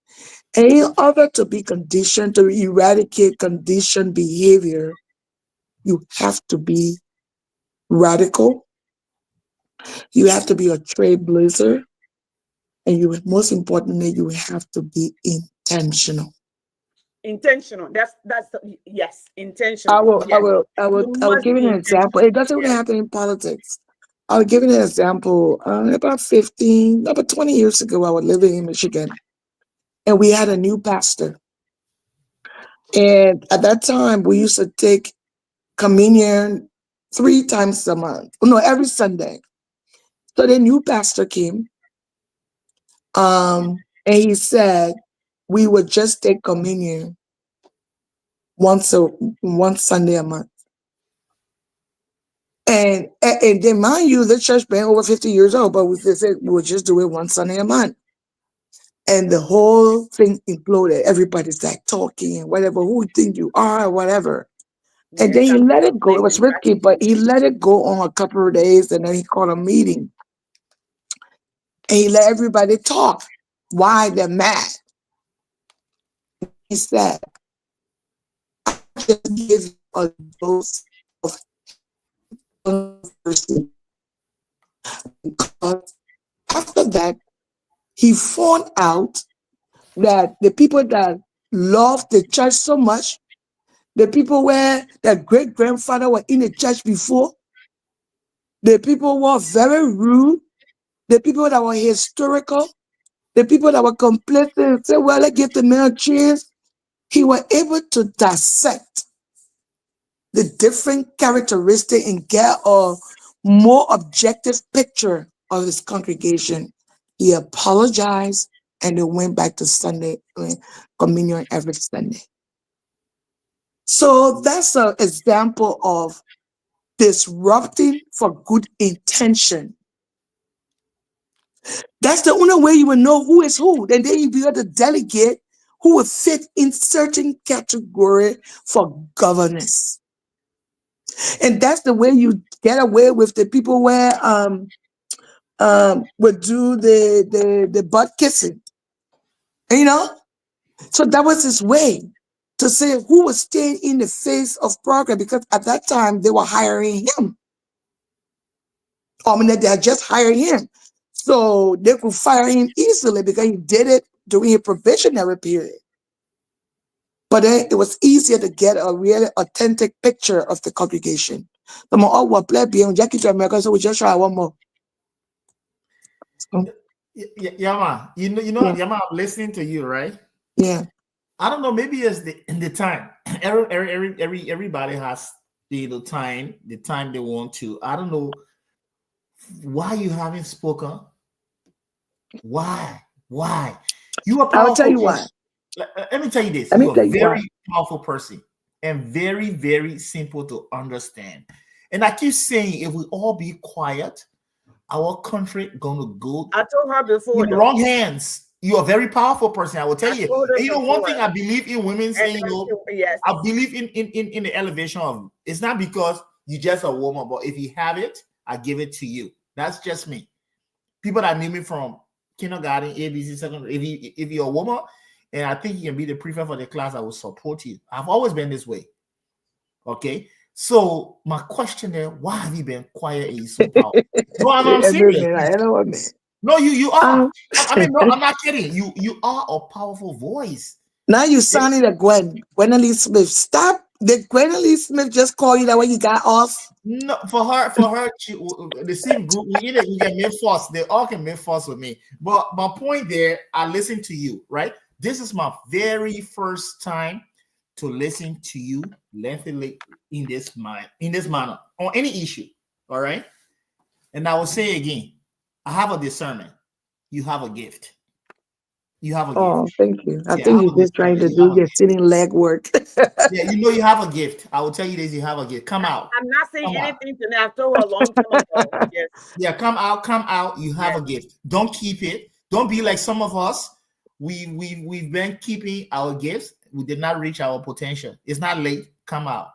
And in order to be conditioned, to eradicate conditioned behavior, you have to be radical. You have to be a trailblazer. And most importantly, you have to be intentional. Intentional. Yes. I Intentional. will, I Yes. will, I will, You I will must give you be an example. intentional. It doesn't really Yes. happen in politics. I'll give you an example. About 20 years ago, I was living in Michigan, and we had a new pastor. And at that time, we used to take communion 3 times a month. No, every Sunday. So the new pastor came, and he said we would just take communion one Sunday a month. And then mind you, the church been over 50 years old, but they said we'll just do it one Sunday a month. And the whole thing imploded. Everybody's like talking and whatever, who you think you are, whatever. And Yeah. then he Some let people it go. It blame was the risky, pastor. but he let it go on a couple of days, and then he called a meeting. And he let everybody talk. Why they're mad. He said, just give you a dose of mercy. Because after that, he found out that the people that loved the church so much, the people where their great grandfather were in the church before, the people were very rude, the people that were historical, the people that were complacent and said, well, let's give the man a chance. he was able to dissect the different characteristics and get a more objective picture of his congregation. He apologized and they went back to Sunday communion every Sunday. So that's an example of disrupting for good intention. That's the only way you will know who is who. And then you'll be able to delegate who will fit in certain category for governance. And that's the way you get away with the people where would do the butt kissing. You know? So that was his way to say who was staying in the face of progress, because at that time they were hiring him. I mean, they had just hired him. So they could fire him easily because he did it during a probationary period. But then it was easier to get a really authentic picture of the congregation. The more all were plebeian, Jackie to America, so we just try one more. So, Yama, Yeah. Yama, I'm listening to you, right? yeah. I don't know. Maybe it's the time. Everybody has the time they want to. I don't know why you haven't spoken. Why? You are powerful. I'll tell you why. Let me tell you this. Let me You are tell a you why. very powerful person and very, very simple to understand. And I keep saying, if we all be quiet, our country gonna go I told her before. in the though. wrong hands. You are a very powerful person. I will tell I you. told her And you know, one before. thing I believe in women And saying, yes. I believe in the elevation of, it's not because you're just a woman, but if you have it, I give it to you. That's just me. People that knew me from kindergarten, ABC, secondary, if you're a woman, and I think you can be the prefect for the class, I will support you. I've always been this way. Okay. So my question is, why have you been quiet and you so powerful? No, I'm serious. I know what, man. No, you are. Um, I mean, no, I'm not kidding. You are a powerful voice. Now you sounding like Gwendolyn Smith. Stop. Did Gwendolyn Smith just call you that way you got off? No, for her, the same group. We can make fuss. They all can make fuss with me. But my point there, I listen to you, right? This is my very first time to listen to you lengthily in this manner on any issue. All right. And I will say again, I have a discernment. You have a gift. You have a Oh, gift. thank you. I Yeah, think I you're have a just trying to discernment. You do have a your sitting leg work. Yeah, you have a gift. I will tell you this, you have a gift. Come out. I'm not saying Come out. anything to I told her a long time ago. Yes. Yeah, come out. You have a gift. Don't keep it. Don't be like some of us. We've been keeping our gifts. We did not reach our potential. It's not late. Come out.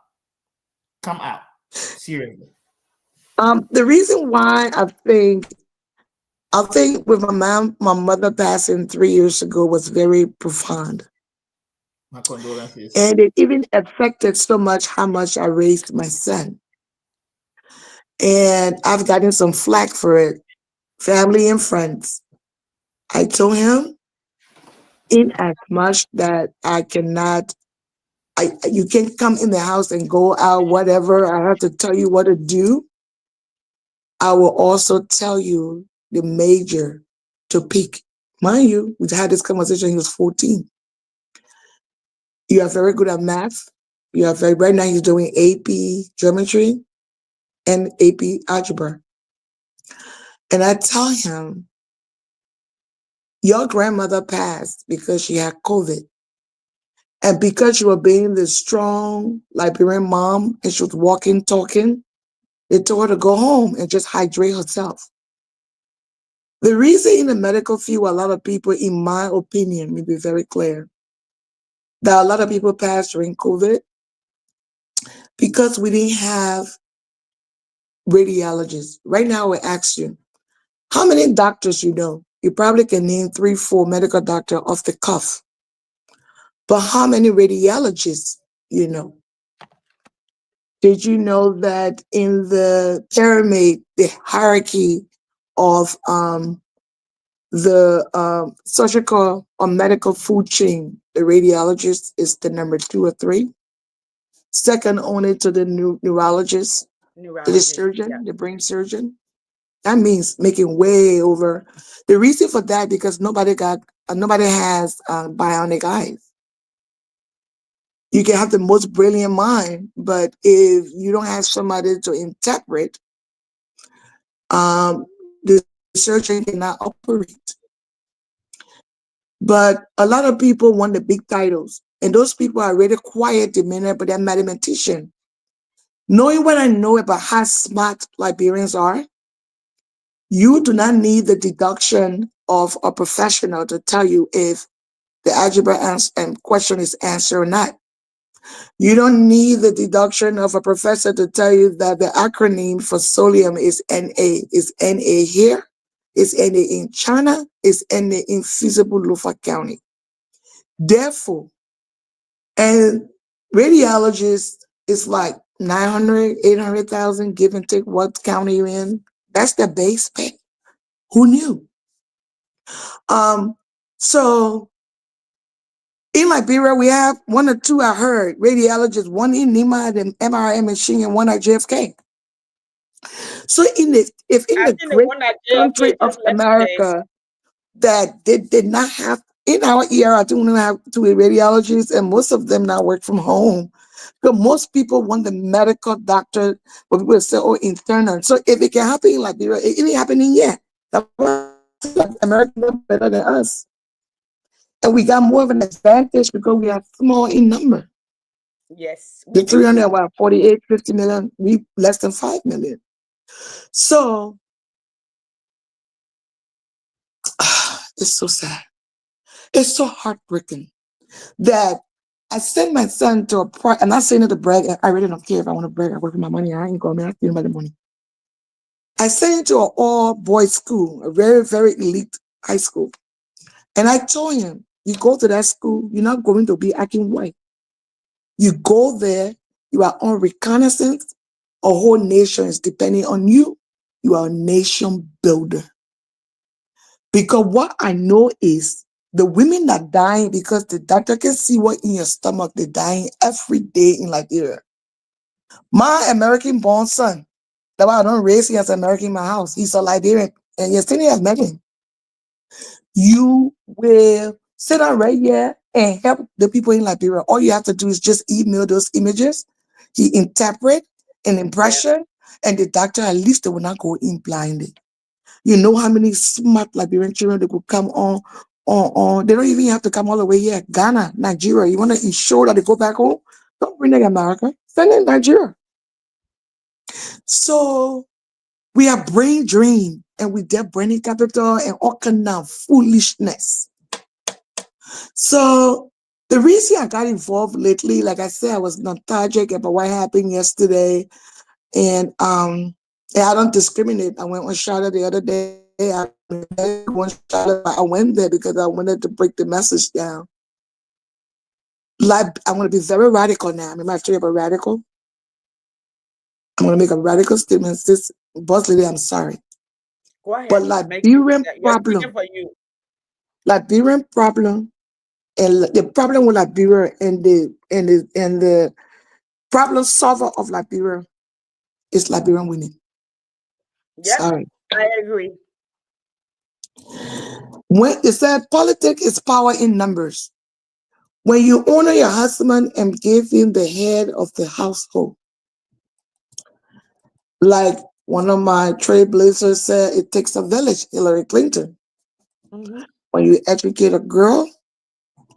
Come out. Seriously. The reason why I think with my mother passing 3 years ago was very profound. My condolences. And it even affected so much how much I raised my son. And I've gotten some flack for it, family and friends. I told him, in as much that I cannot, you can't come in the house and go out, whatever. I have to tell you what to do. I will also tell you the major to pick. Mind you, we had this conversation, he was 14. You are very good at math. Right now he's doing AP geometry and AP algebra. And I tell him, your grandmother passed because she had COVID. And because she was being the strong Liberian mom and she was walking, talking, they told her to go home and just hydrate herself. The reason in the medical field, a lot of people, in my opinion, may be very clear, that a lot of people passed during COVID because we didn't have radiologists. Right now, we ask you, how many doctors you know? You probably can name 3, 4 medical doctors off the cuff. But how many radiologists you know? Did you know that in the pyramid, the hierarchy of the surgical or medical food chain, the radiologist is the number 2 or 3? Second only to the neurologist, to the surgeon, the brain surgeon. That means making way over. The reason for that, because nobody has bionic eyes. You can have the most brilliant mind, but if you don't have somebody to interpret, the surgeon cannot operate. But a lot of people want the big titles, and those people are really quiet demeanor, but they're mathematician. Knowing what I know about how smart Liberians are, you do not need the deduction of a professional to tell you if the algebra question is answered or not. You don't need the deduction of a professor to tell you that the acronym for solium is NA. Is NA here? Is NA in China? Is NA in feasible Lufa County? Therefore, and radiologists is like 900, 800,000, give and take what county you're in. That's the base pay. Who knew? So in Liberia, we have one or two, I heard, radiologists, one in Nima, the MRI machine, and one at JFK. So if in the great country of America that they did not have, in our ER, I don't have two radiologists, and most of them now work from home. Because most people want the medical doctor, but people say, oh, internal. So if it can happen in Liberia, it ain't happening yet. That's why Americans are better than us. And we got more of an advantage because we are small in number. Yes. The 348, 50 million, we less than 5 million. So it's so sad. It's so heartbreaking that I sent my son to a part. I'm not saying it to brag. I really don't care if I want to brag. I work for my money. I ain't going to ask you about the money. I sent him to an all-boys school, a very, very elite high school. And I told him, you go to that school, you're not going to be acting white. You go there, you are on reconnaissance. A whole nation is depending on you. You are a nation builder. Because what I know is the women that dying because the doctor can see what in your stomach, they're dying every day in Liberia. My American-born son, that's why I don't raise him as American in my house. He's a Liberian, and yesterday I've met him. You will sit down right here and help the people in Liberia. All you have to do is just email those images. He interpret an impression, and the doctor, at least they will not go in blinded. You know how many smart Liberian children they could come on. They don't even have to come all the way here. Ghana, Nigeria. You want to ensure that they go back home? Don't bring them to America. Send them to Nigeria. So we are brain drained, and we get brain capital and all kind of foolishness. So the reason I got involved lately, like I said, I was nostalgic about what happened yesterday, and I don't discriminate. I went on Charlotte the other day. I went there because I wanted to break the message down. Like, I'm going to be very radical now. Remember I told you about radical? I'm going to make a radical statement. This boss lady, I'm sorry. Go ahead. But Liberian problem, and the problem with Liberia and the problem solver of Liberia is Liberian women. Yes, sorry. I agree. When it said politics is power in numbers. When you honor your husband and give him the head of the household, like one of my trailblazers said, it takes a village, Hillary Clinton. Mm-hmm. When you educate a girl,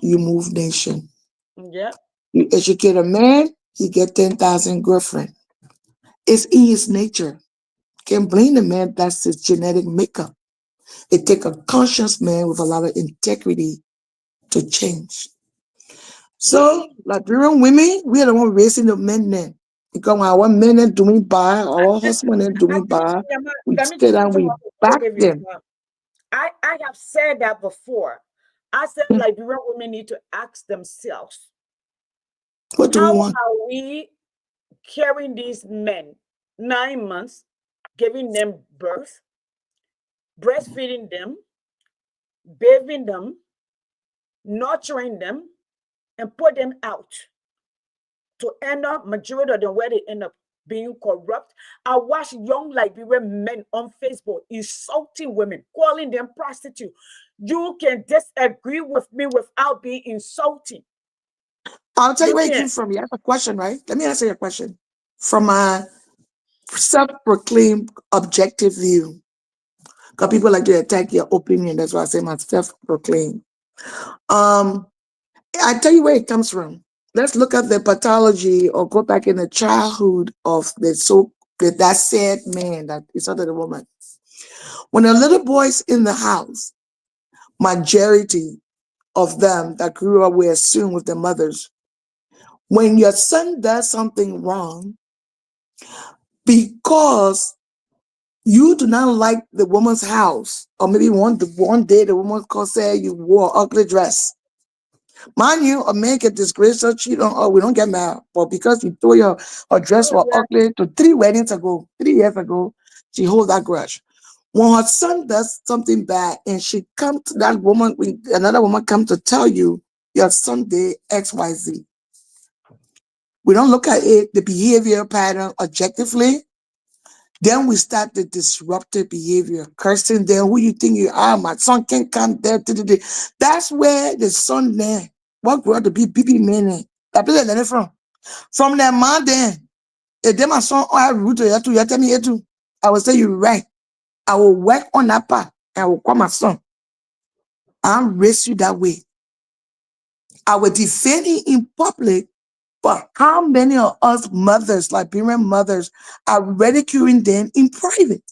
you move nation. Yeah. You educate a man, he get 10,000 girlfriends. It's in his nature. Can't blame the man, that's his genetic makeup. It takes a conscious man with a lot of integrity to change. So, Liberian women, we are the one raising the men then. Because when our men are doing bad, our husband are doing bad, we stay down, we back them. I have said that before. I said Liberian women need to ask themselves, what do how we want? are we carrying these men 9 months, giving them birth, breastfeeding them, bathing them, nurturing them, and put them out to end up, majority of them, where they end up being corrupt. I watch young Liberian men on Facebook insulting women, calling them prostitutes. You can disagree with me without being insulting. I'll tell you Look where it here. came from. You asked a question, right? Let me answer your question. From my self-proclaimed objective view, because people like to attack your opinion. That's why I say my self-proclaimed. I tell you where it comes from. Let's look at the pathology or go back in the childhood of that sad man that is under the woman. When a little boy's in the house, majority of them that grew up, we assume, with their mothers. When your son does something wrong, because you do not like the woman's house, or maybe one day the woman say you wore an ugly dress. Mind you, a man get disgraced or cheat on her, we don't get mad. But because you threw her dress was ugly to 3 weddings ago, 3 years ago, she hold that grudge. When her son does something bad and she come to that woman, another woman come to tell you your son did XYZ. We don't look at it, the behavior pattern objectively. Then we start the disruptive behavior, cursing them. Who you think you are? My son can't come there. That's where the son then, what grew up to be BB man, that place learning from. From that man then, if then my son, I root to you tell me to. I will say you're right. I will work on that part. I will call my son. I'll raise you that way. I will defend it in public. But how many of us mothers, Liberian mothers, are ridiculing them in private?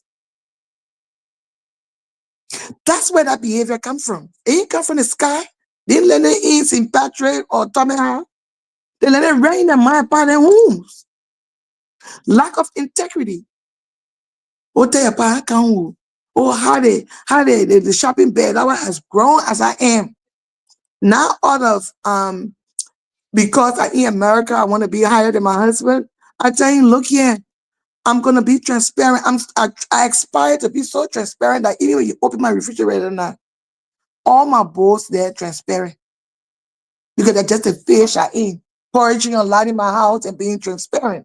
That's where that behavior comes from. It ain't come from the sky. They didn't let it in St. Patrick or Tommy Hall. They let it rain in my their homes. Lack of integrity. Oh, how the shopping bag that one has grown as I am. Now out of because I in America, I want to be higher than my husband. I tell him, look here, I'm gonna be transparent. I aspire to be so transparent that even when you open my refrigerator now, all my bowls they're transparent. Because they're just a fish I eat, porridging a lot in my house and being transparent.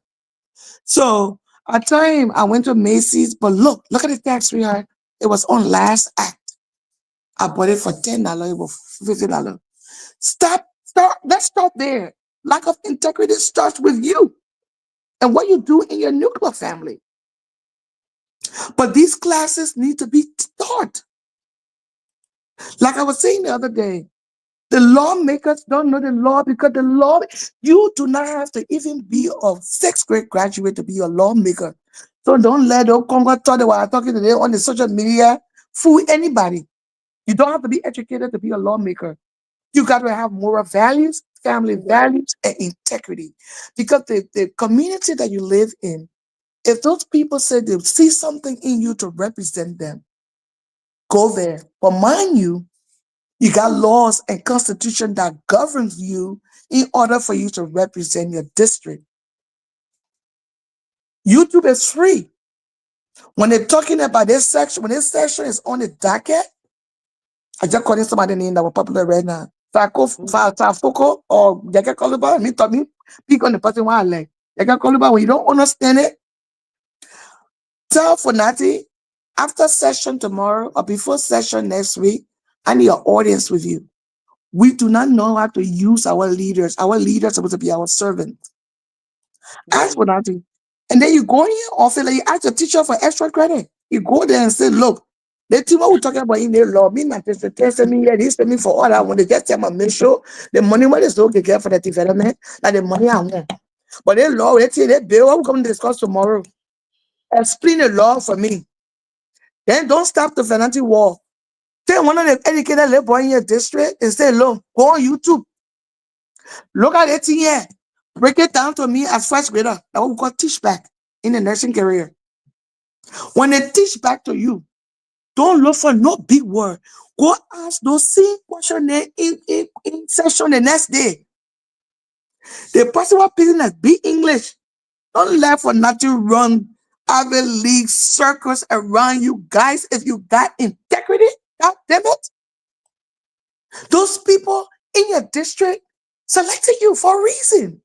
So I tell him I went to Macy's, but look at the tax, sweetheart. It was on last act. I bought it for $10, it was $50. Let's start there. Lack of integrity starts with you and what you do in your nuclear family. But these classes need to be taught. Like I was saying the other day, the lawmakers don't know the law because the law, you do not have to even be a 6th grade graduate to be a lawmaker. So don't let those Congo thought they were talking today on the social media fool anybody. You don't have to be educated to be a lawmaker. You got to have moral values, family values, and integrity. Because the community that you live in, if those people say they see something in you to represent them, go there. But mind you, you got laws and constitution that governs you in order for you to represent your district. YouTube is free. When they're talking about this section, when this section is on the docket, I just called in somebody's name that was popular right now. Fako or Jaka Koluba, me pick on the person who I like. Jaka Koluba, when you don't understand it, tell Fonati after session tomorrow or before session next week, I need an audience with you. We do not know how to use our leaders. Our leaders are supposed to be our servants. Ask Fonati. And then you go in your office and you ask the teacher for extra credit. You go there and say, look, the team what we're talking about in their law, me, my sister, testing me here, this me for all I want to just tell my make sure the money what is okay get for the development, like the money I want. But they law, let's say they bill, what we're going to discuss tomorrow. Explain the law for me. Then don't stop the financial war. Take one of the educated little boy in your district and say, look, go on YouTube. Look at it here. Break it down to me as 1st grader. That's what we call teach back in the nursing career. When they teach back to you, don't look for no big word. Go ask those same question in session the next day. The person who speaking as big English, don't let for nothing run Ivy League circles around you guys. If you got integrity, God damn it. Those people in your district selected you for a reason.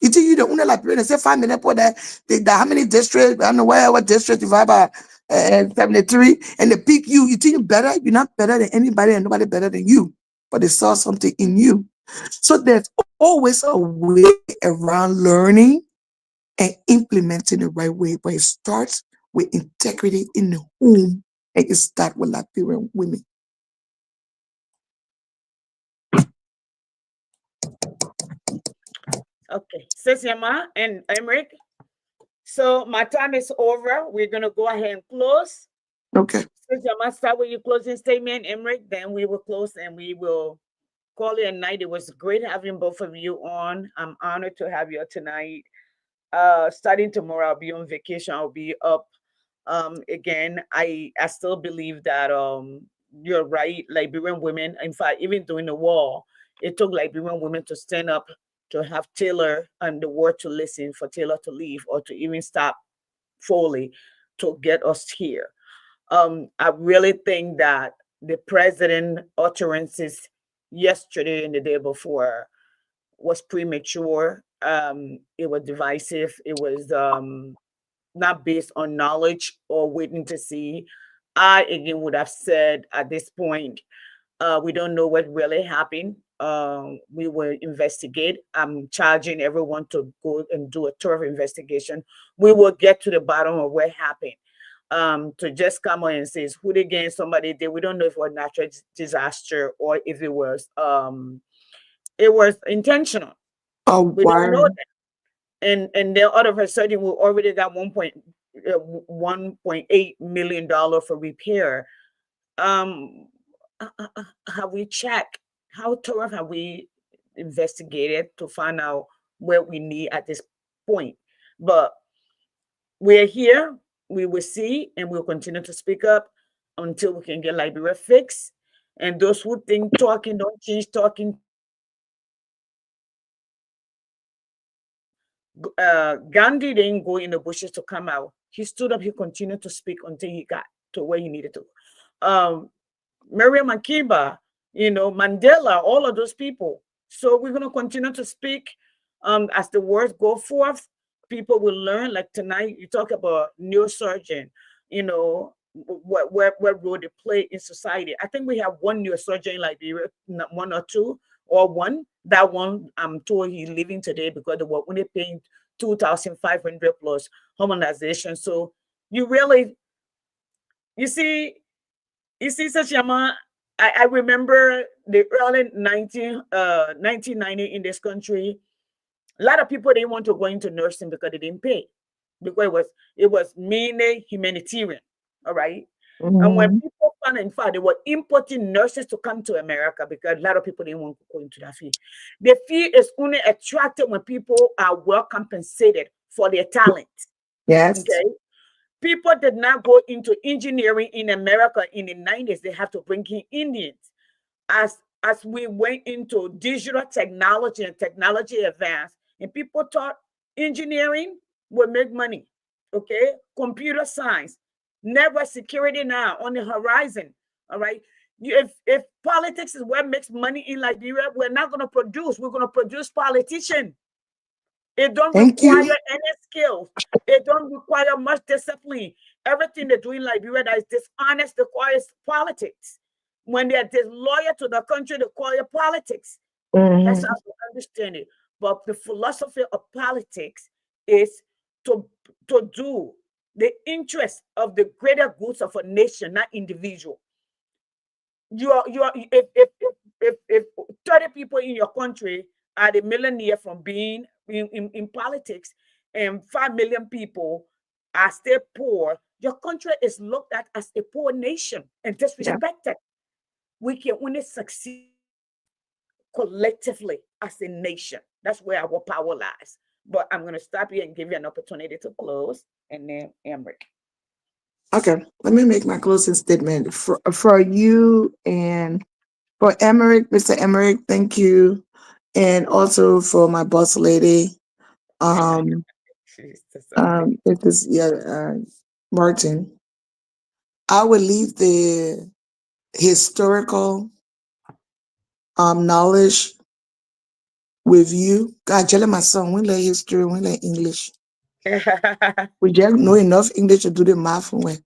You think you the only Liberian, they say 5 million for that. How many districts? I don't know what district divided by 73, and they pick you. You think you're better? You're not better than anybody, and nobody better than you. But they saw something in you. So there's always a way around learning and implementing the right way, but it starts with integrity in the home, and it starts with Liberian women. Okay, Sesiama and Emmerich. So my time is over. We're gonna go ahead and close. Okay. Sesiama, start with your closing statement, Emmerich. Then we will close and we will call it a night. It was great having both of you on. I'm honored to have you tonight. Starting tomorrow, I'll be on vacation. I'll be up. Again, I still believe that you're right. Liberian women, in fact, even during the war, it took Liberian women to stand up to have Taylor and the word to listen for Taylor to leave or to even stop Foley to get us here. I really think that the president utterances yesterday and the day before was premature. It was divisive. It was not based on knowledge or waiting to see. I again would have said at this point, we don't know what really happened. We will investigate. I'm charging everyone to go and do a thorough investigation. We will get to the bottom of what happened. To just come on and say it's hooligan, somebody did. We don't know if it was natural disaster or if it was intentional. Oh, We don't know wow. that. And then all of a sudden we already got $1.8 million for repair. Have we checked? How thorough have we investigated to find out where we need at this point? But we're here. We will see, and we'll continue to speak up until we can get Liberia fixed. And those who think talking don't change talking, Gandhi didn't go in the bushes to come out. He stood up, he continued to speak until he got to where he needed to. Miriam Makeba, Mandela, all of those people. So we're going to continue to speak as the words go forth. People will learn. Like tonight, you talk about neurosurgeon, what role they play in society. I think we have one neurosurgeon in Liberia, one or two, or one. That one, I'm told he's leaving today because they were only paying 2,500 plus harmonization. So you see, Sachama, I remember the early 1990 in this country. A lot of people didn't want to go into nursing because they didn't pay, because it was mainly humanitarian. All right. And when people found, in fact, they were importing nurses to come to America because a lot of people didn't want to go into that field. The field is only attracted when people are well compensated for their talent. Yes. Okay. People did not go into engineering in America in the 90s. They have to bring in Indians. As we went into digital technology and technology advanced, and people thought engineering would make money. Okay. Computer science, network security now on the horizon. All right. If politics is what makes money in Liberia, we're not going to produce. We're going to produce politicians. It don't require any skills. It don't require much discipline. Everything they do in Liberia that is dishonest requires politics. When they're disloyal to the country, they call it politics. That's how to understand it. But the philosophy of politics is to do the interest of the greater goods of a nation, not individual. If 30 people in your country are the millionaire from being in politics, and 5 million people are still poor, your country is looked at as a poor nation and disrespected. Yeah. We can only succeed collectively as a nation. That's where our power lies. But I'm going to stop here and give you an opportunity to close, and then Emmerich. Okay, let me make my closing statement for you and for Emmerich, Mr. Emmerich. Thank you, and also for my boss lady. It is Martin. I will leave the historical knowledge with you. God, tell my son, we learn history, we learn English. We just know enough English to do the math with.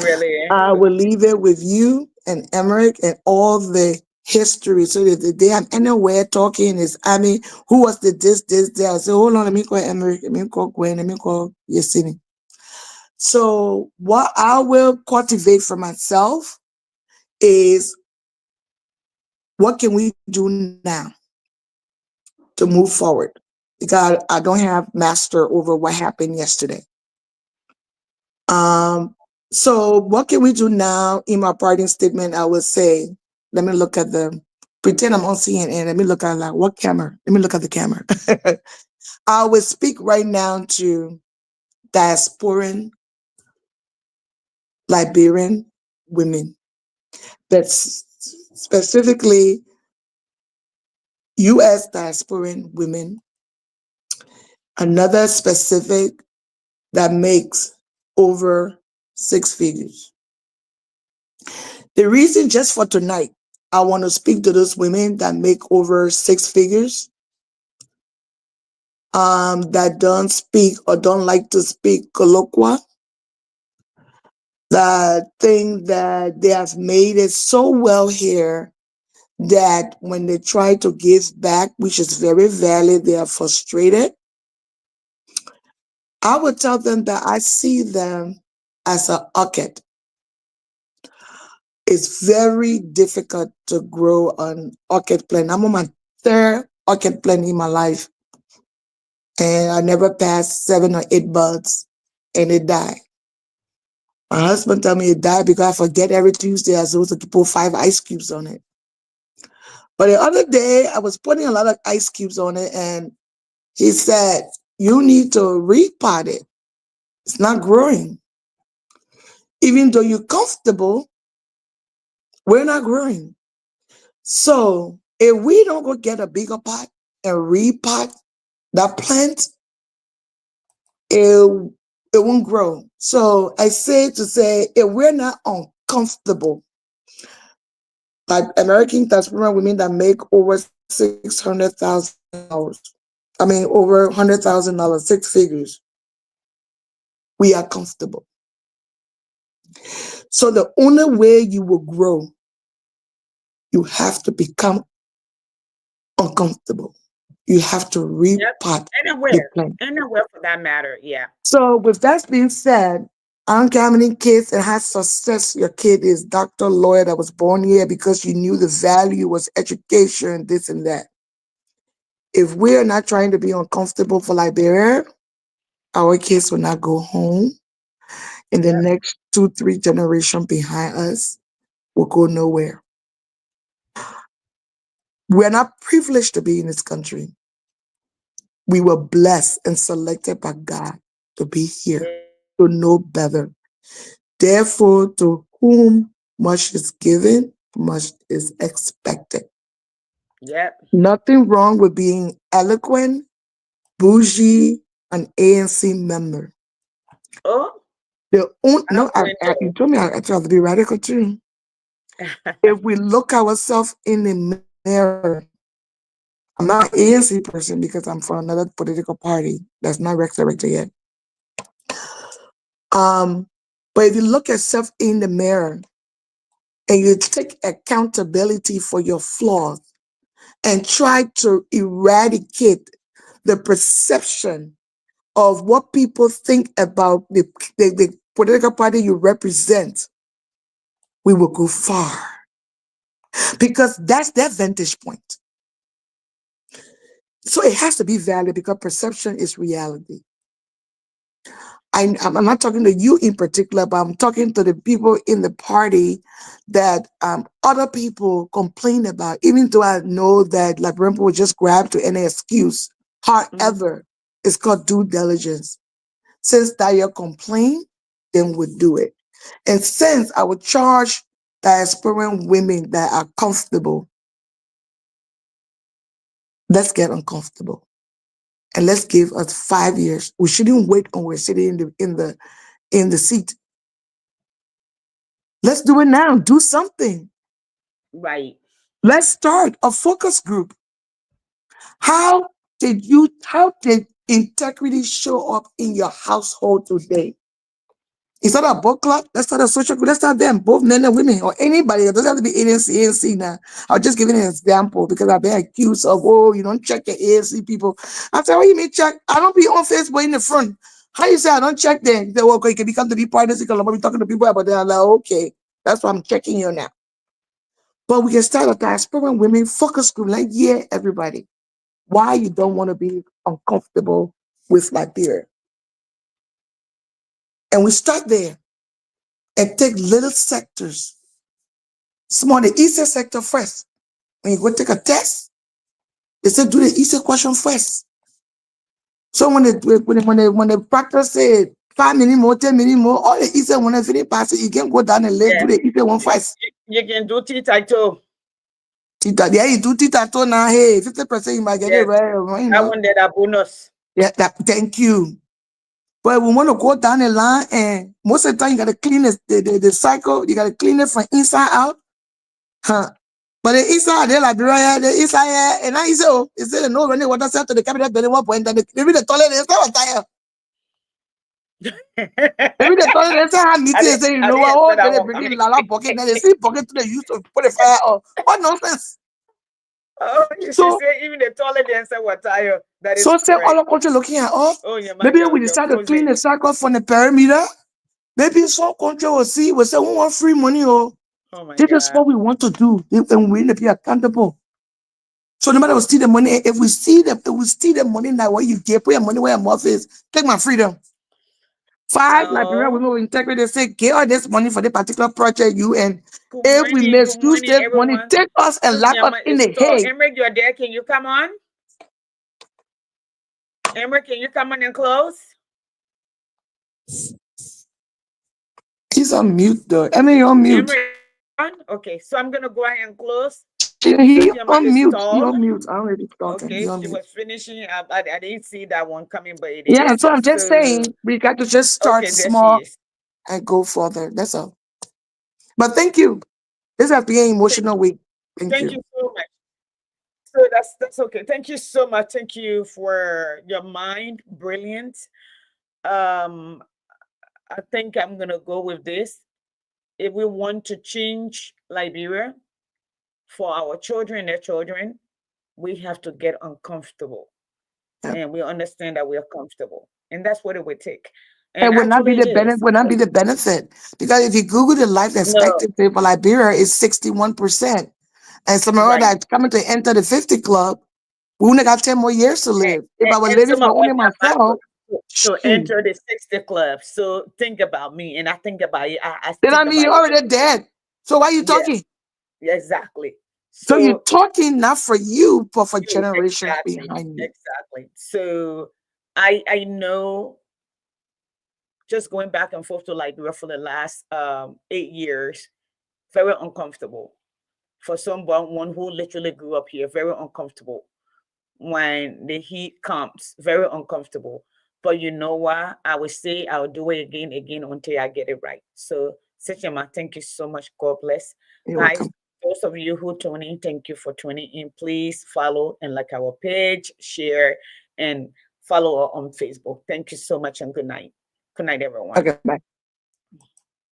Really? I will leave it with you and Emmerich and all the history. So that they am anywhere talking is, I mean, who was the this, there? I say, hold on, let me call Emery, let me call Gwen, let me call Yesini. So what I will cultivate for myself is, what can we do now to move forward? Because I don't have master over what happened yesterday. So what can we do now? In my parting statement, I will say, let me look at pretend I'm on CNN. Let me look at what camera? Let me look at the camera. I will speak right now to diasporan Liberian women. That's specifically U.S. diasporan women. Another specific that makes over 6 figures. The reason just for tonight, I want to speak to those women that make over 6 figures, that don't speak or don't like to speak colloquial, that think that they have made it so well here that when they try to give back, which is very valid, they are frustrated. I would tell them that I see them as an orchid. It's very difficult to grow an orchid plant. I'm on my 3rd orchid plant in my life, and I never passed 7 or 8 buds, and it died. My husband told me it died because I forget every Tuesday I supposed to put 5 ice cubes on it. But the other day, I was putting a lot of ice cubes on it, and he said, you need to repot it. It's not growing. Even though you're comfortable, we're not growing. So if we don't go get a bigger pot and repot that plant, it won't grow. So I say to say, if we're not uncomfortable, like American diaspora women that make over $600,000, I mean over $100,000, 6 figures, we are comfortable. So the only way you will grow, you have to become uncomfortable. You have to repot the plant. Anywhere for that matter, yeah. So with that being said, I don't care how many kids and how success your kid is, doctor, lawyer, that was born here because you knew the value was education, this and that. If we're not trying to be uncomfortable for Liberia, our kids will not go home. And the next 2-3 generations behind us will go nowhere. We're not privileged to be in this country. We were blessed and selected by God to be here, to know better. Therefore, to whom much is given, much is expected. Yep. Nothing wrong with being eloquent, bougie, an ANC member. Oh, You told me I have to be radical too. If we look ourselves in the mirror, I'm not an ANC person because I'm from another political party that's not resurrected yet. But if you look at yourself in the mirror and you take accountability for your flaws and try to eradicate the perception of what people think about the political party you represent, we will go far. Because that's their vantage point. So it has to be valid because perception is reality. I'm not talking to you in particular, but I'm talking to the people in the party that other people complain about, even though I know that Liberian people will just grab to any excuse. However, it's called due diligence. Since that you complain, then we'll do it. And since I would charge diasporan women that are comfortable, let's get uncomfortable. And let's give us 5 years. We shouldn't wait when we're sitting in the seat. Let's do it now. Do something. Right. Let's start a focus group. How did integrity show up in your household today? Instead of a book club, let's start a social group. Let's start them, both men and women, or anybody. It doesn't have to be ANC now. I'll just give you an example because I've been accused of, oh, you don't check your ANC people. I said, what you mean check? I don't be on Facebook in the front. How you say I don't check them? They well, okay, you can become to be part of this because I'm be talking to people about that. I'm like, okay, that's why I'm checking you now. But we can start a diaspora women focus group, like, yeah, everybody. Why you don't want to be uncomfortable with Liberia? And we start there and take little sectors. Small, the easier sector first. When you go take a test, they say do the easier question first. So when they practice say 5 minutes more, 10 minutes more, all the easier one if they pass it, you can go down and let do the easier one first. You can do Tita. Yeah, you do Tita now. Hey, 50% you might get it right. You know? I wanted a bonus. Yeah, thank you. But we want to go down the line, and most of the time you gotta clean the cycle, you gotta clean it from inside out. Huh. But the inside there, Liberia, the inside, and I say, oh, is there no running water set to the cabinet building 1 point, and maybe the toilet is not tire. Maybe the toilet is not meeting, say, you know what, oh, they bring in Lala bucket, and they see bucket to the use to put the fire on. What nonsense? Oh, you should say even the toilet and say what tire. That is so say all the country looking at us. Oh, yeah, maybe we decide to clean the cycle from the perimeter. Maybe some country will see, we say, we want free money, oh. This is what we want to do, and we need to be accountable. So no matter we steal the money, if we steal the money now, where you get, put your money where your mouth is, take my freedom. 5 Liberian women will integrate, they say, get all this money for the particular project you and if we misuse this money, take us and lock us in the head. Emric, you're there. Can you come on? Emric, can you come on and close? He's on mute though. I mean, you're on mute. Okay, so I'm gonna go ahead and close. He on mute. He on mute. I already talking. Okay, she was finishing. I didn't see that one coming, but it is. So I'm just so, saying we got to just start small and go further. That's all. But thank you. This has been an emotional week. Thank you so much. So that's okay. Thank you so much. Thank you for your mind. Brilliant. I think I'm gonna go with this. If we want to change Liberia for our children and their children, we have to get uncomfortable. And we understand that we are comfortable. And that's what it would take. And it would not be the benefit. Would not be the benefit, because if you Google the life expectancy for Liberia is 61%, and some of that coming to enter the 50 club, we only got 10 more years to live. If I were living for only myself, to enter the 60 club. So think about me, and I think about you. Then I mean, you're already dead. So why are you talking? Yeah, exactly. So you're talking not for you, but for generations behind you. Exactly. So I know, just going back and forth to Liberia for the last 8 years, very uncomfortable. For someone who literally grew up here, very uncomfortable. When the heat comes, very uncomfortable. But you know what? I will say I'll do it again until I get it right. So, Sechema, thank you so much. God bless. Guys, those of you who tune in, thank you for tuning in. Please follow and like our page, share, and follow on Facebook. Thank you so much, and good night. Good night, everyone. Okay, bye.